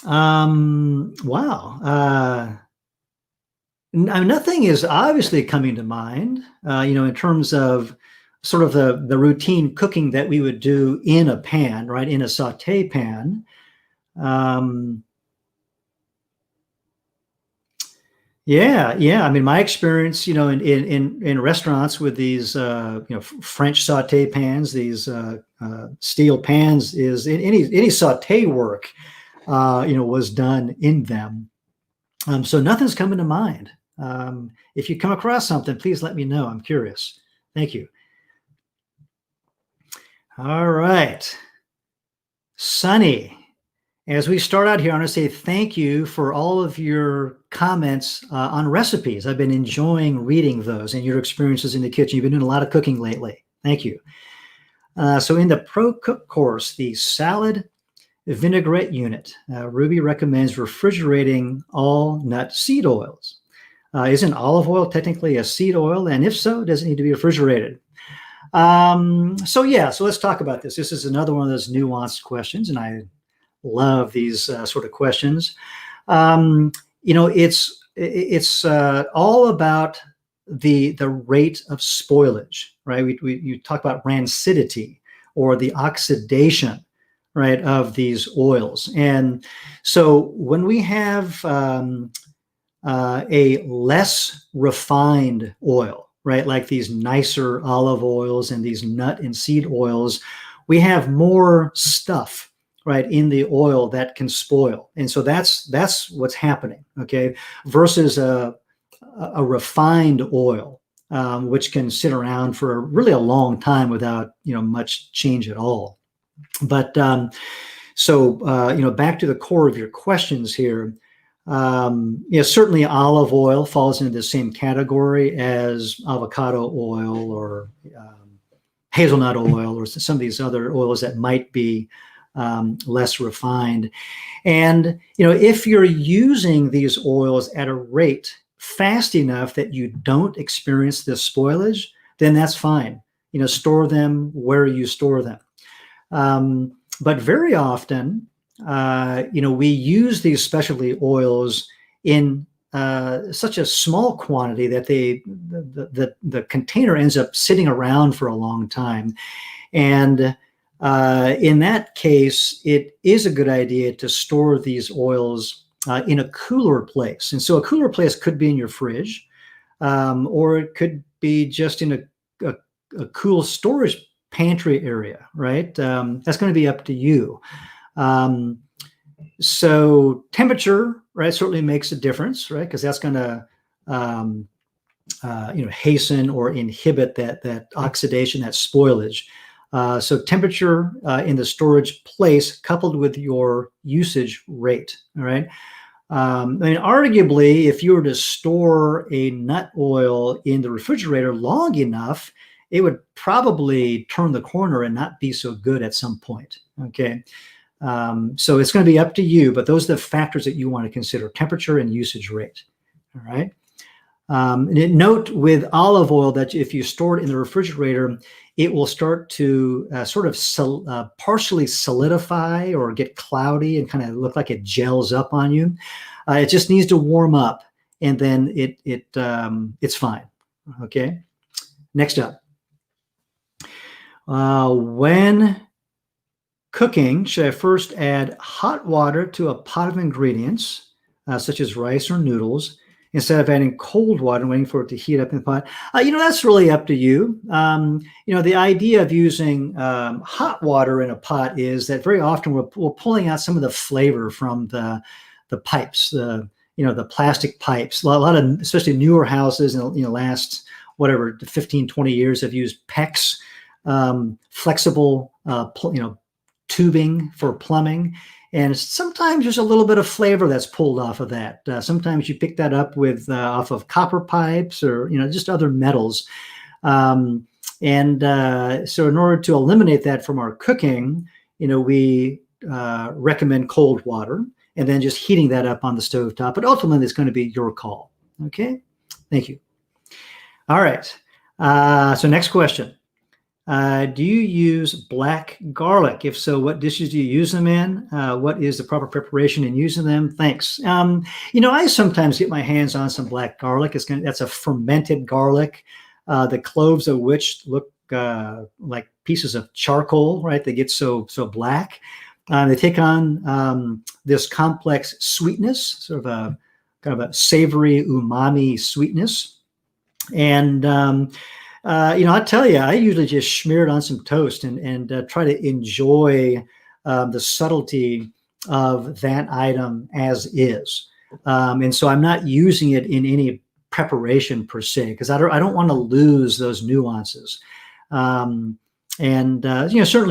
Wow. Nothing is obviously coming to mind, in terms of sort of the routine cooking that we would do in a pan, right, in a saute pan. Yeah. I mean, my experience, in restaurants with these, French saute pans, these steel pans, is any saute work, was done in them. So nothing's coming to mind. If you come across something, please let me know. I'm curious. Thank you. All right, Sunny. As we start out here, I want to say thank you for all of your comments on recipes. I've been enjoying reading those and your experiences in the kitchen. You've been doing a lot of cooking lately. Thank you. So in the Pro Cook course, the salad vinaigrette unit, Ruby recommends refrigerating all nut seed oils. Isn't olive oil technically a seed oil? And if so, does it need to be refrigerated? So let's talk about this. This is another one of those nuanced questions, and I love these sort of questions. It's all about the rate of spoilage, right? You talk about rancidity or the oxidation, right, of these oils. And so when we have a less refined oil, right, like these nicer olive oils and these nut and seed oils, we have more stuff, right, in the oil that can spoil. And so that's what's happening, okay, versus a refined oil, which can sit around for really a long time without, much change at all. But back to the core of your questions here. Certainly olive oil falls into the same category as avocado oil or hazelnut oil or some of these other oils that might be less refined. And, if you're using these oils at a rate fast enough that you don't experience this spoilage, then that's fine. Store them where you store them. But very often, we use these specialty oils in such a small quantity that the container ends up sitting around for a long time. And in that case, it is a good idea to store these oils in a cooler place. And so a cooler place could be in your fridge, or it could be just in a cool storage pantry area, right? That's going to be up to you. So temperature, right, certainly makes a difference, right? Because that's going to hasten or inhibit that oxidation, that spoilage. So temperature in the storage place coupled with your usage rate, all right? Arguably, if you were to store a nut oil in the refrigerator long enough, it would probably turn the corner and not be so good at some point, okay? So it's going to be up to you, but those are the factors that you want to consider: temperature and usage rate, all right? Note with olive oil that if you store it in the refrigerator, it will start to partially solidify or get cloudy and kind of look like it gels up on you. It just needs to warm up, and then it's fine. Okay. Next up, when cooking, should I first add hot water to a pot of ingredients, such as rice or noodles, instead of adding cold water and waiting for it to heat up in the pot? That's really up to you. The idea of using hot water in a pot is that very often we're pulling out some of the flavor from the pipes, the plastic pipes. A lot of, especially newer houses in the last, 15, 20 years have used PEX, flexible, tubing for plumbing. And sometimes there's a little bit of flavor that's pulled off of that. Sometimes you pick that up off of copper pipes or, just other metals. So in order to eliminate that from our cooking, we recommend cold water and then just heating that up on the stovetop. But ultimately, it's going to be your call. Okay? Thank you. All right. So next question. Do you use black garlic? If so, what dishes do you use them in? What is the proper preparation in using them? Thanks. I sometimes get my hands on some black garlic. That's a fermented garlic, the cloves of which look like pieces of charcoal, right? They get so black. They take on this complex sweetness, sort of a kind of a savory umami sweetness. And I tell you, I usually just smear it on some toast and try to enjoy the subtlety of that item as is. And so I'm not using it in any preparation per se, because I don't want to lose those nuances. Certainly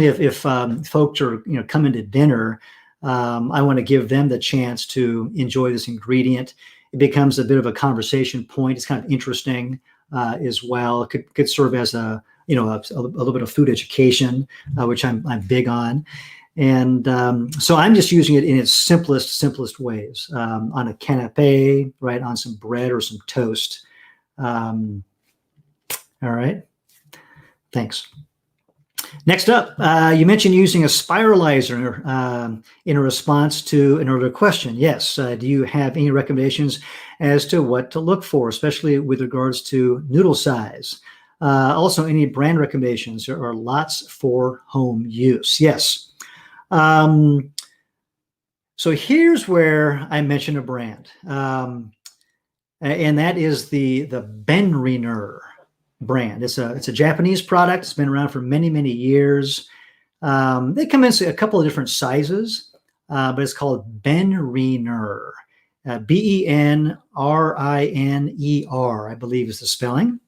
if folks are coming to dinner, I want to give them the chance to enjoy this ingredient. It becomes a bit of a conversation point. It's kind of interesting as well. It could serve as a little bit of food education, which I'm big on. And so I'm just using it in its simplest ways, on a canapé, right, on some bread or some toast. All right. Thanks. Next up, you mentioned using a spiralizer in response to an earlier question. Yes. Do you have any recommendations as to what to look for, especially with regards to noodle size? Also, any brand recommendations or lots for home use? Yes. So here's where I mention a brand, and that is the Benriner brand. It's a Japanese product. It's been around for many years. They come in a couple of different sizes, but it's called Benriner. Benriner, I believe is the spelling.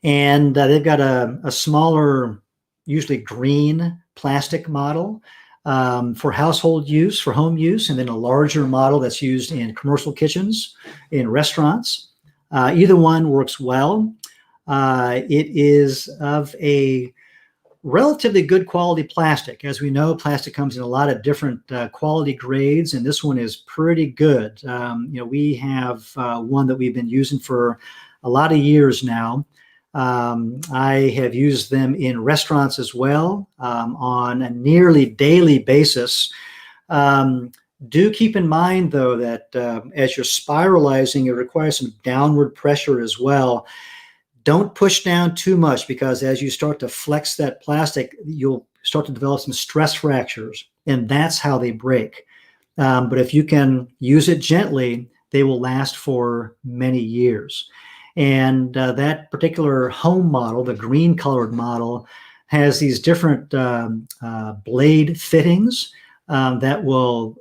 And they've got a smaller, usually green plastic model for household use, for home use, and then a larger model that's used in commercial kitchens, in restaurants. Either one works well. It is of a relatively good quality plastic. As we know, plastic comes in a lot of different quality grades, and this one is pretty good. We have one that we've been using for a lot of years now. I have used them in restaurants as well, on a nearly daily basis. Do keep in mind, though, that as you're spiralizing, it requires some downward pressure as well. Don't push down too much, because as you start to flex that plastic, you'll start to develop some stress fractures, and that's how they break. But if you can use it gently, they will last for many years. And that particular home model, the green colored model, has these different blade fittings that will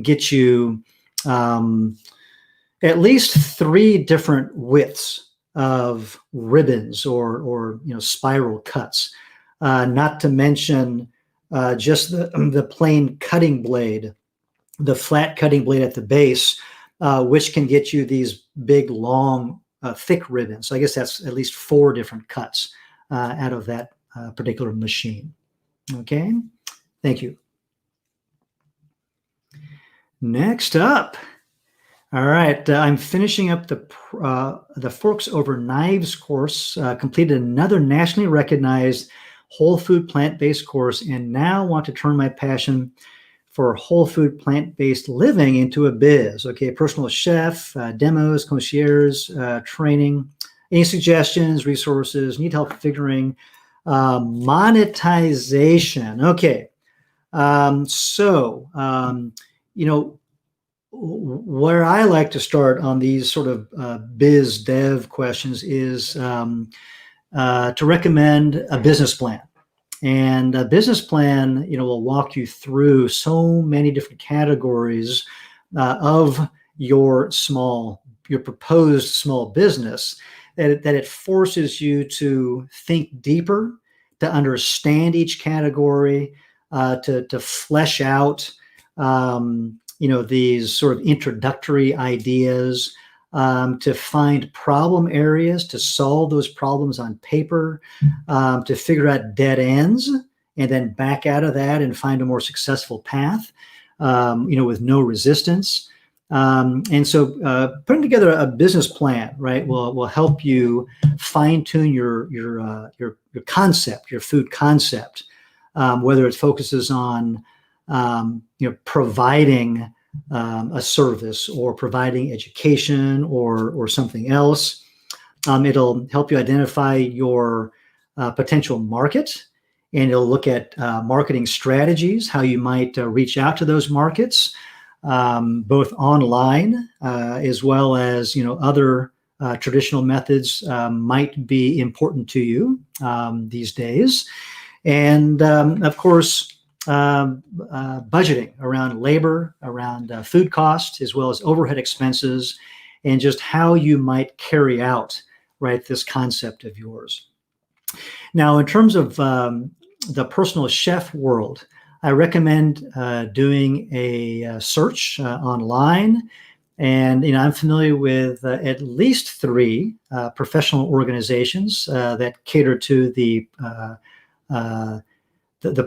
get you at least 3 different widths of ribbons or spiral cuts, not to mention just the plain cutting blade, the flat cutting blade at the base, which can get you these big, long, thick ribbons. So I guess that's at least 4 different cuts out of that particular machine. Okay, thank you. Next up. All right, I'm finishing up the Forks Over Knives course. Completed another nationally recognized whole food plant-based course, and now want to turn my passion for whole food plant-based living into a biz. Okay, personal chef, demos, concierge, training. Any suggestions, resources? Need help figuring monetization? Okay, you know, where I like to start on these sort of biz dev questions is to recommend a business plan. And a business plan, will walk you through so many different categories of your proposed small business that it forces you to think deeper, to understand each category, to flesh out, these sort of introductory ideas, to find problem areas, to solve those problems on paper, to figure out dead ends, and then back out of that and find a more successful path, with no resistance. And so putting together a business plan, right, will help you fine tune your concept, your food concept, whether it focuses on providing a service or providing education or something else. It'll help you identify your potential market, and it'll look at marketing strategies, how you might reach out to those markets, both online as well as other traditional methods might be important to you these days. And of course, budgeting around labor, around food costs, as well as overhead expenses, and just how you might carry out, right, this concept of yours. Now, in terms of the personal chef world, I recommend doing a search online. And I'm familiar with at least 3 professional organizations that cater to the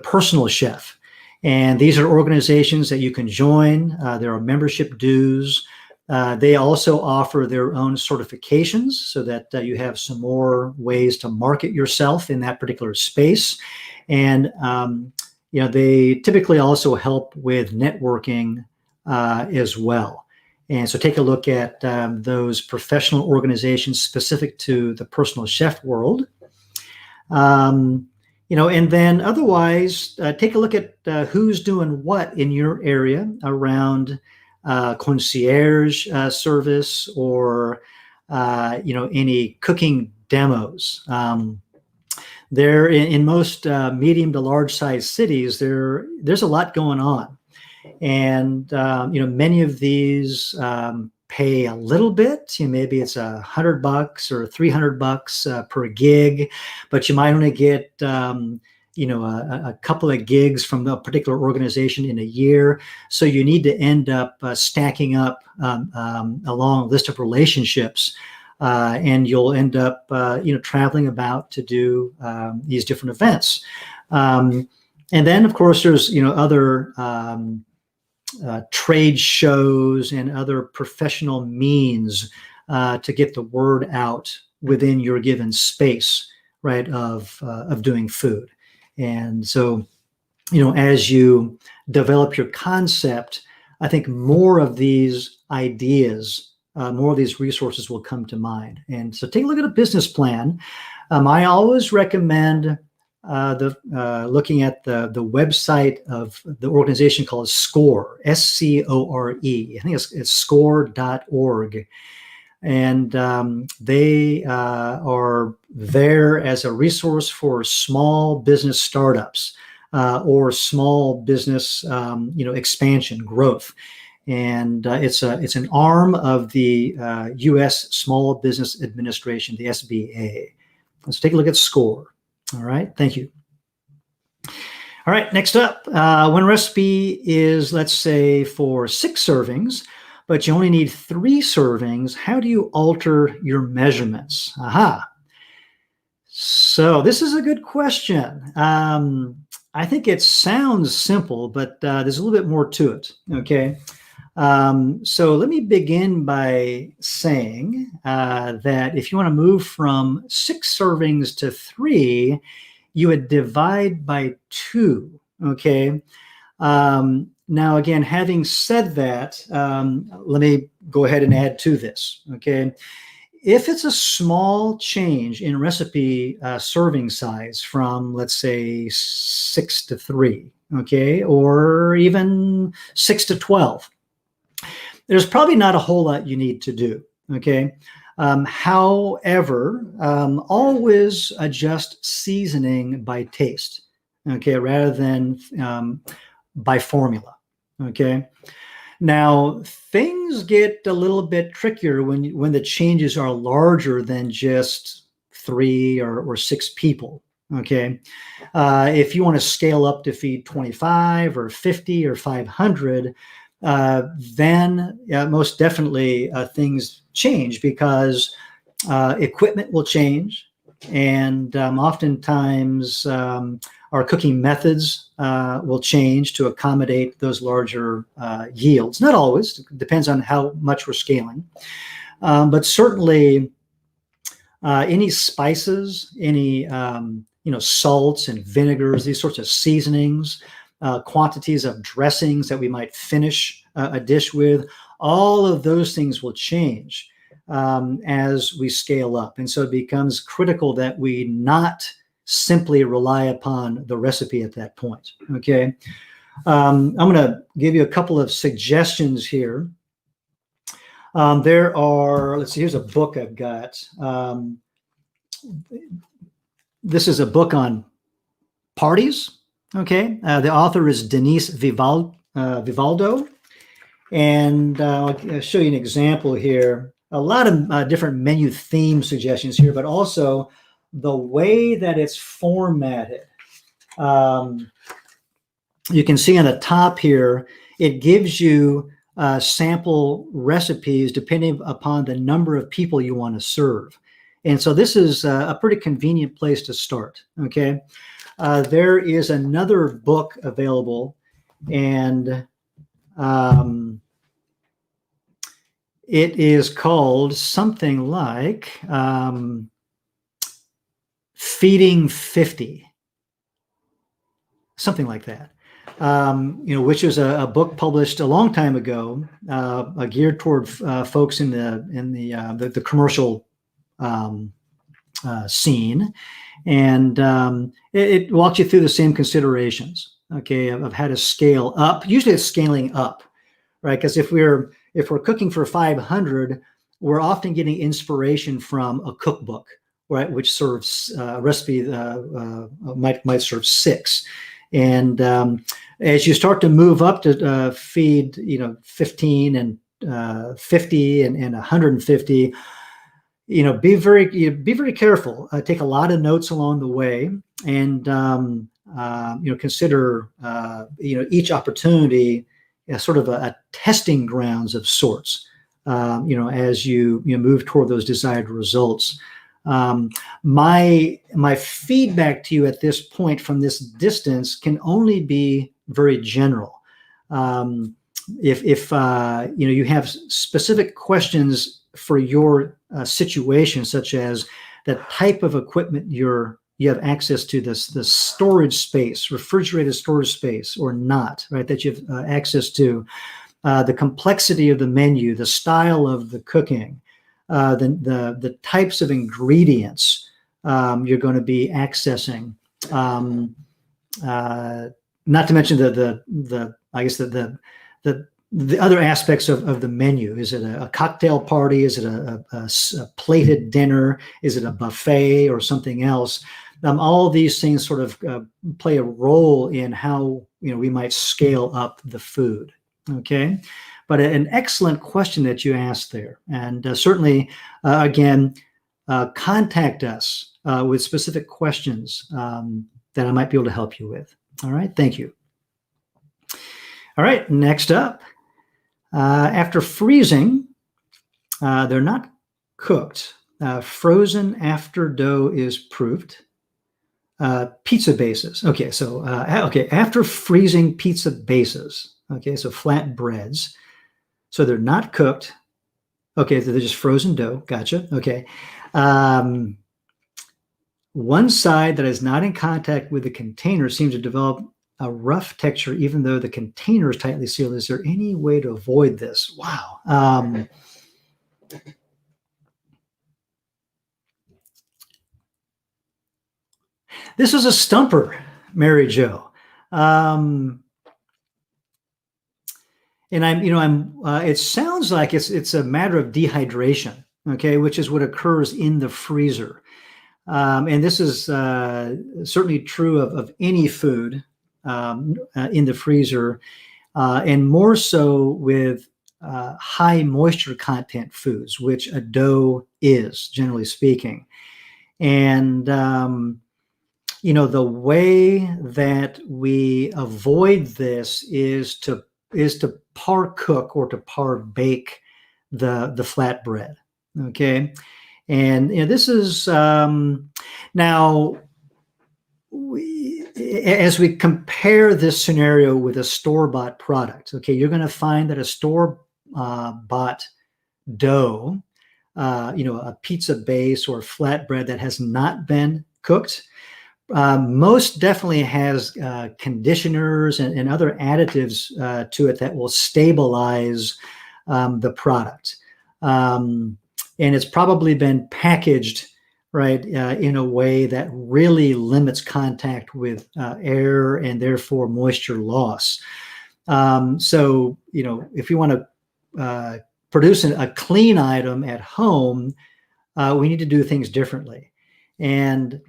personal chef. And these are organizations that you can join. There are membership dues. They also offer their own certifications so that you have some more ways to market yourself in that particular space. And they typically also help with networking as well. And so take a look at those professional organizations specific to the personal chef world. And then otherwise, take a look at who's doing what in your area around concierge service or, any cooking demos. There in most medium to large size cities, there's a lot going on. And, many of these pay a little bit. Maybe it's $100 or $300 per gig, but you might only get a couple of gigs from a particular organization in a year. So you need to end up stacking up a long list of relationships, and you'll end up traveling about to do these different events. And then, of course, there's other trade shows and other professional means to get the word out within your given space, right, of doing food. And so, as you develop your concept, I think more of these ideas, more of these resources will come to mind. And so take a look at a business plan. I always recommend looking at the website of the organization called SCORE, SCORE. I think it's score.org. And they are there as a resource for small business startups or small business, expansion, growth. And it's an arm of the U.S. Small Business Administration, the SBA. Let's take a look at SCORE. All right, thank you. All right, next up, one recipe is, let's say, for 6 servings, but you only need 3 servings. How do you alter your measurements? Aha. So this is a good question. I think it sounds simple, but there's a little bit more to it, okay? So let me begin by saying that if you want to move from 6 servings to 3, you would divide by 2, okay? Now, again, having said that, let me go ahead and add to this, okay? If it's a small change in recipe serving size from, let's say, 6 to 3, okay, or even 6 to 12, there's probably not a whole lot you need to do, okay? However, always adjust seasoning by taste, okay, rather than by formula, okay? Now, things get a little bit trickier when the changes are larger than just 3 or 6 people, okay? If you want to scale up to feed 25 or 50 or 500, then most definitely things change because equipment will change, and oftentimes our cooking methods will change to accommodate those larger yields. Not always, it depends on how much we're scaling, but certainly any spices, any salts and vinegars, these sorts of seasonings, quantities of dressings that we might finish a dish with, all of those things will change as we scale up. And so it becomes critical that we not simply rely upon the recipe at that point, okay? I'm going to give you a couple of suggestions here. There are, let's see, here's a book I've got. This is a book on parties. Okay, the author is Denise Vivaldo, and I'll show you an example here. A lot of different menu theme suggestions here, but also the way that it's formatted. You can see on the top here, it gives you sample recipes depending upon the number of people you want to serve. And so this is a pretty convenient place to start, okay? There is another book available, and it is called something like Feeding 50, something like that, which was a book published a long time ago, geared toward folks in the commercial scene. And it walks you through the same considerations, okay, of how to scale up. Usually it's scaling up, right? Because if we're cooking for 500, we're often getting inspiration from a cookbook, right, which serves a recipe might serve 6. And as you start to move up to feed, 15 and 50 and 150, be very careful. Take a lot of notes along the way, and consider each opportunity as sort of a testing grounds of sorts. As you move toward those desired results. My feedback to you at this point from this distance can only be very general. If you have specific questions for your situation, such as the type of equipment you have access to, the storage space, refrigerated storage space or not, right, that you have access to, the complexity of the menu, the style of the cooking, the types of ingredients you're going to be accessing, not to mention the other aspects of the menu. Is it a cocktail party? Is it a plated dinner? Is it a buffet or something else? All of these things sort of play a role in how we might scale up the food. Okay, but an excellent question that you asked there, and certainly again, contact us with specific questions that I might be able to help you with. All right, thank you. All right, next up. After freezing, they're not cooked. Frozen after dough is proofed. Pizza bases. Okay, so after freezing pizza bases, okay, so flat breads, So they're not cooked. Okay, so they're just frozen dough. Gotcha. Okay. One side that is not in contact with the container seems to develop a rough texture, even though the container is tightly sealed. Is there any way to avoid this? Wow. This is a stumper, Mary Jo. And it sounds like it's a matter of dehydration, okay, which is what occurs in the freezer. And this is certainly true of any food in the freezer, and more so with high moisture content foods, which a dough is, generally speaking. And the way that we avoid this is to par cook or to par bake the flatbread. Okay, and this is now as we compare this scenario with a store-bought product. Okay, you're going to find that a store-bought dough, a pizza base or flatbread that has not been cooked, most definitely has conditioners and other additives to it that will stabilize the product. And it's probably been packaged in a way that really limits contact with air and therefore moisture loss. So, if you want to produce a clean item at home, we need to do things differently. And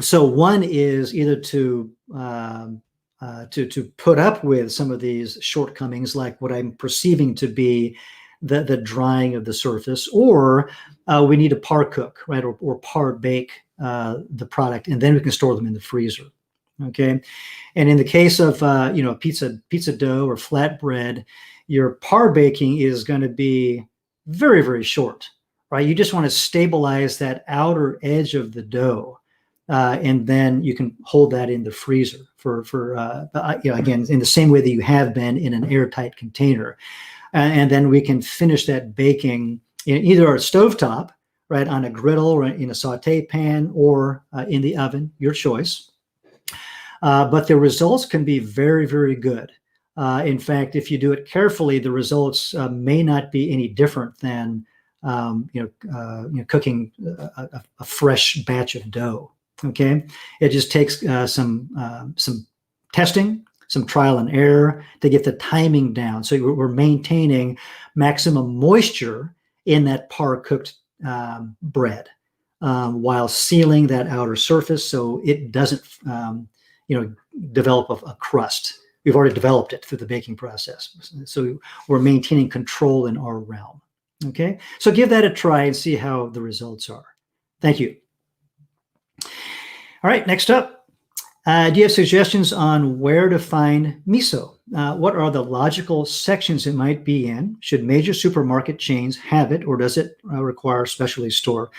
so one is either to put up with some of these shortcomings, like what I'm perceiving to be the drying of the surface, or we need to par cook, right, or par bake the product, and then we can store them in the freezer. Okay, and in the case of pizza dough or flatbread, your par baking is going to be very, very short, right? You just want to stabilize that outer edge of the dough. And then you can hold that in the freezer for again, in the same way that you have been in an airtight container. And then we can finish that baking in either a stovetop, right, on a griddle or in a saute pan, or in the oven, your choice. But the results can be very, very good. In fact, if you do it carefully, the results may not be any different than cooking a fresh batch of dough. Okay, it just takes some testing, some trial and error to get the timing down. So we're maintaining maximum moisture in that par cooked bread while sealing that outer surface so it doesn't develop a crust. We've already developed it through the baking process. So we're maintaining control in our realm. Okay, so give that a try and see how the results are. Thank you. All right, next up, do you have suggestions on where to find miso? What are the logical sections it might be in? Should major supermarket chains have it, or does it require a specialty store?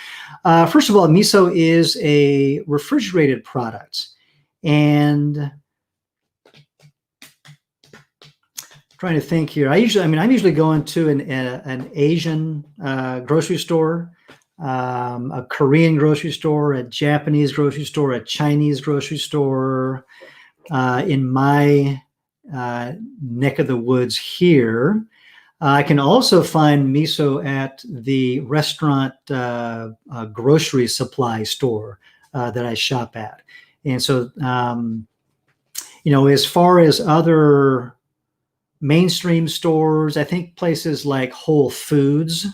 First of all, miso is a refrigerated product, and trying to think here. I'm usually going to an Asian grocery store, a Korean grocery store, a Japanese grocery store, a Chinese grocery store. In my neck of the woods here, I can also find miso at the restaurant grocery supply store that I shop at. And so, as far as other mainstream stores, I think places like Whole Foods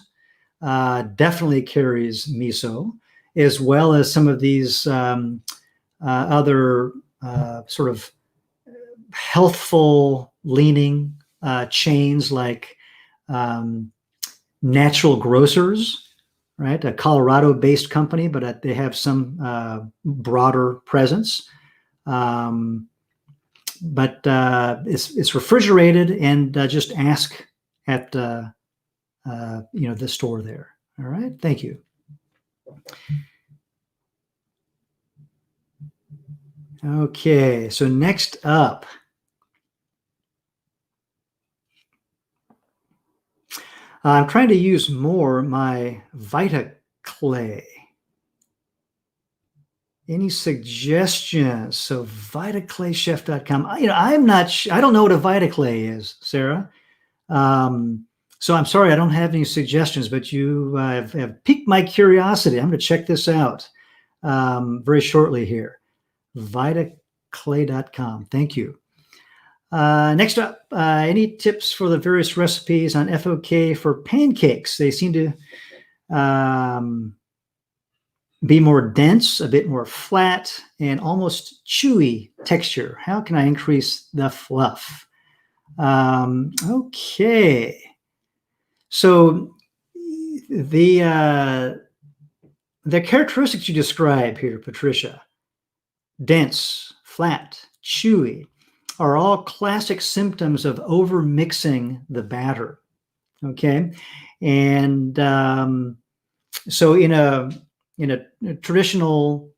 definitely carries miso, as well as some of these other sort of healthful leaning chains like Natural Grocers, right? A Colorado-based company, but they have some broader presence. But it's refrigerated, and just ask at the store there. All right, thank you. Okay, so next up, I'm trying to use more my Vita Clay. Any suggestions? So vitaclaychef.com. I'm not. I don't know what a Vita Clay is, Sarah. So I'm sorry, I don't have any suggestions, but you have piqued my curiosity. I'm going to check this out very shortly here. Vitaclay.com. Thank you. Next up, any tips for the various recipes on FOK for pancakes? They seem to be more dense, a bit more flat, and almost chewy texture. How can I increase the fluff? Okay. So the characteristics you describe here, Patricia, dense, flat, chewy, are all classic symptoms of over mixing the batter. Okay, and so in a traditional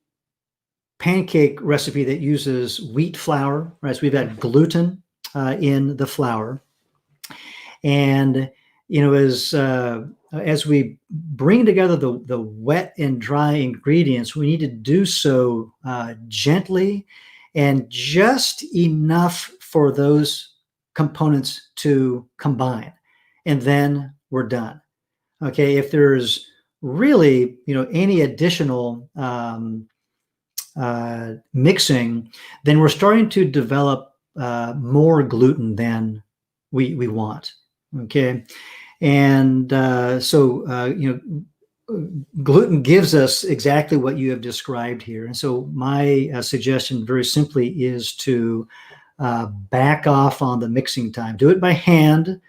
pancake recipe that uses wheat flour, right? So we've got gluten in the flour, and as we bring together the wet and dry ingredients, we need to do so gently and just enough for those components to combine, and then we're done. Okay, if there's really any additional mixing, then we're starting to develop more gluten than we want. Okay, and gluten gives us exactly what you have described here. And so my suggestion very simply is to back off on the mixing time. Do it by hand,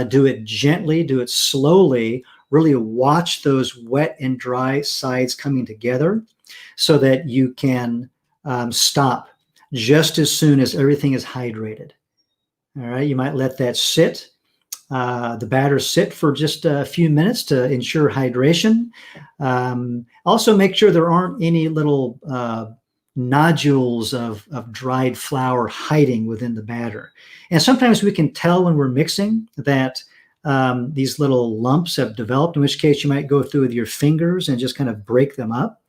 do it gently, do it slowly, really watch those wet and dry sides coming together so that you can stop just as soon as everything is hydrated. All right, you might let that sit. The batter sit for just a few minutes to ensure hydration. Also make sure there aren't any little nodules of dried flour hiding within the batter. And sometimes we can tell when we're mixing that these little lumps have developed, in which case you might go through with your fingers and just kind of break them up.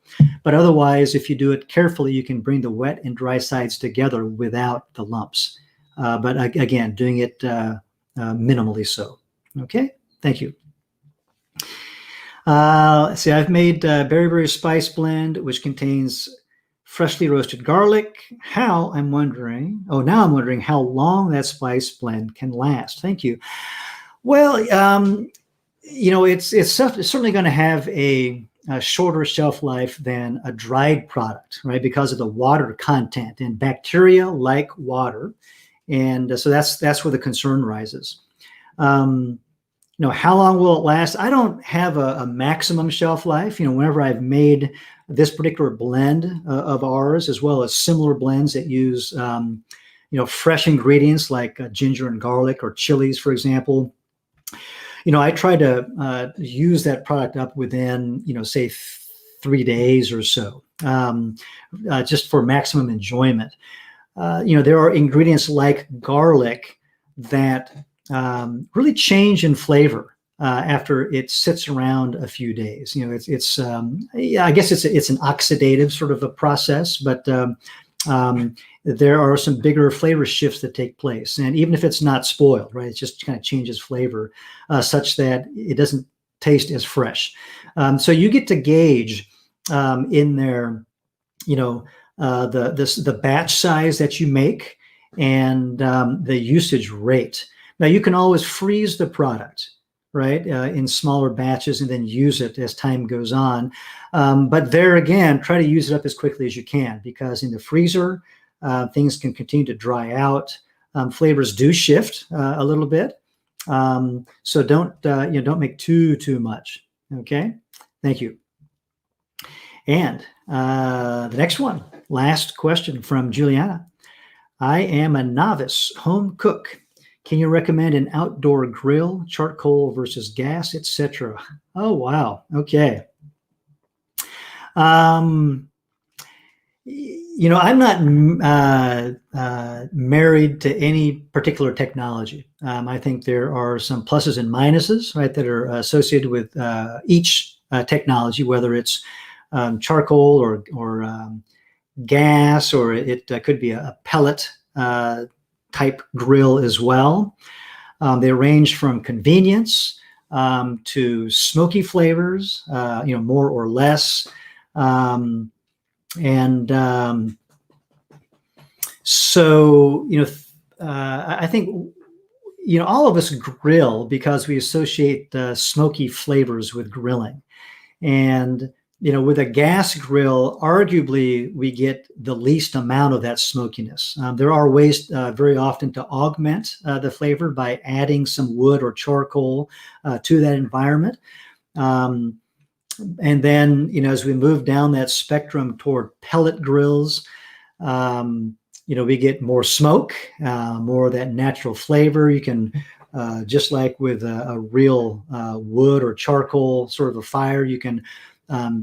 But otherwise, if you do it carefully, you can bring the wet and dry sides together without the lumps. But again, doing it minimally so. Okay, thank you. Let's see, I've made berry spice blend, which contains freshly roasted garlic. Now I'm wondering how long that spice blend can last. Thank you. Well, it's certainly going to have a shorter shelf life than a dried product, right? Because of the water content, and bacteria like water. And so that's where the concern rises. How long will it last? I don't have a maximum shelf life. Whenever I've made this particular blend of ours, as well as similar blends that use, fresh ingredients like ginger and garlic or chilies, for example, I try to use that product up within, say 3 days or so, just for maximum enjoyment. There are ingredients like garlic that really change in flavor after it sits around a few days. I guess it's an oxidative sort of a process, but there are some bigger flavor shifts that take place. And even if it's not spoiled, right, it just kind of changes flavor such that it doesn't taste as fresh. So you get to gauge in there, the batch size that you make and the usage rate. Now you can always freeze the product, right, in smaller batches and then use it as time goes on. But there again, try to use it up as quickly as you can, because in the freezer, things can continue to dry out. Flavors do shift a little bit. So don't make too much. Okay, thank you. And the next one, last question from Juliana. I am a novice home cook. Can you recommend an outdoor grill, charcoal versus gas, etc.? Oh, wow. Okay. I'm not married to any particular technology. I think there are some pluses and minuses, right, that are associated with each technology, whether it's charcoal or gas, or it could be a pellet type grill as well. They range from convenience to smoky flavors, more or less. So, I think, all of us grill because we associate smoky flavors with grilling. And, with a gas grill, arguably we get the least amount of that smokiness. There are ways very often to augment the flavor by adding some wood or charcoal to that environment. And then, as we move down that spectrum toward pellet grills, we get more smoke, more of that natural flavor. You can, just like with a real wood or charcoal sort of a fire, you can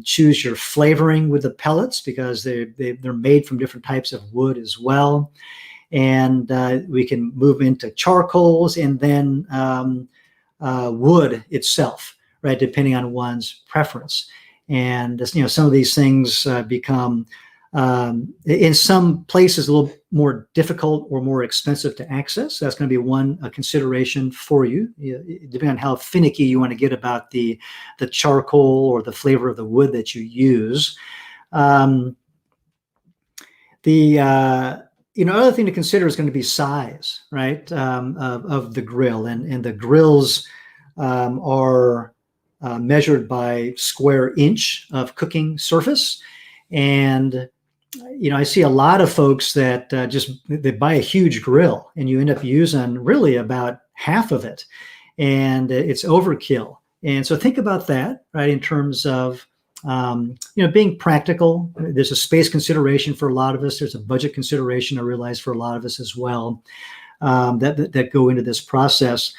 choose your flavoring with the pellets because they're made from different types of wood as well. And we can move into charcoals and then wood itself, right, depending on one's preference. And some of these things become in some places a little more difficult or more expensive to access. That's going to be one consideration for you, depending on how finicky you want to get about the charcoal or the flavor of the wood that you use. The other thing to consider is going to be size, right, of the grill, and the grills are measured by square inch of cooking surface. And I see a lot of folks that they buy a huge grill, and you end up using really about half of it, and it's overkill. And so think about that, right, in terms of being practical. There's a space consideration for a lot of us. There's a budget consideration, I realize, for a lot of us as well, that go into this process.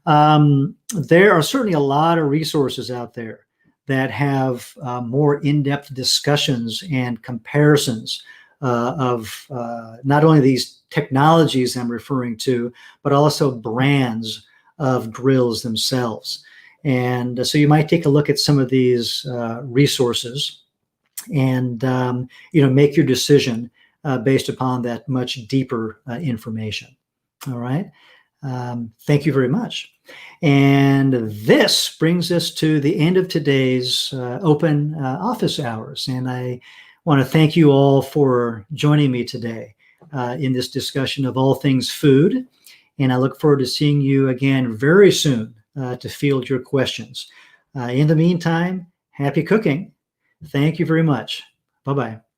There are certainly a lot of resources out there that have more in-depth discussions and comparisons of not only these technologies I'm referring to, but also brands of grills themselves. And so you might take a look at some of these resources and make your decision based upon that much deeper information. All right. Thank you very much. And this brings us to the end of today's open office hours. And I want to thank you all for joining me today in this discussion of all things food. And I look forward to seeing you again very soon to field your questions. In the meantime, happy cooking. Thank you very much. Bye-bye.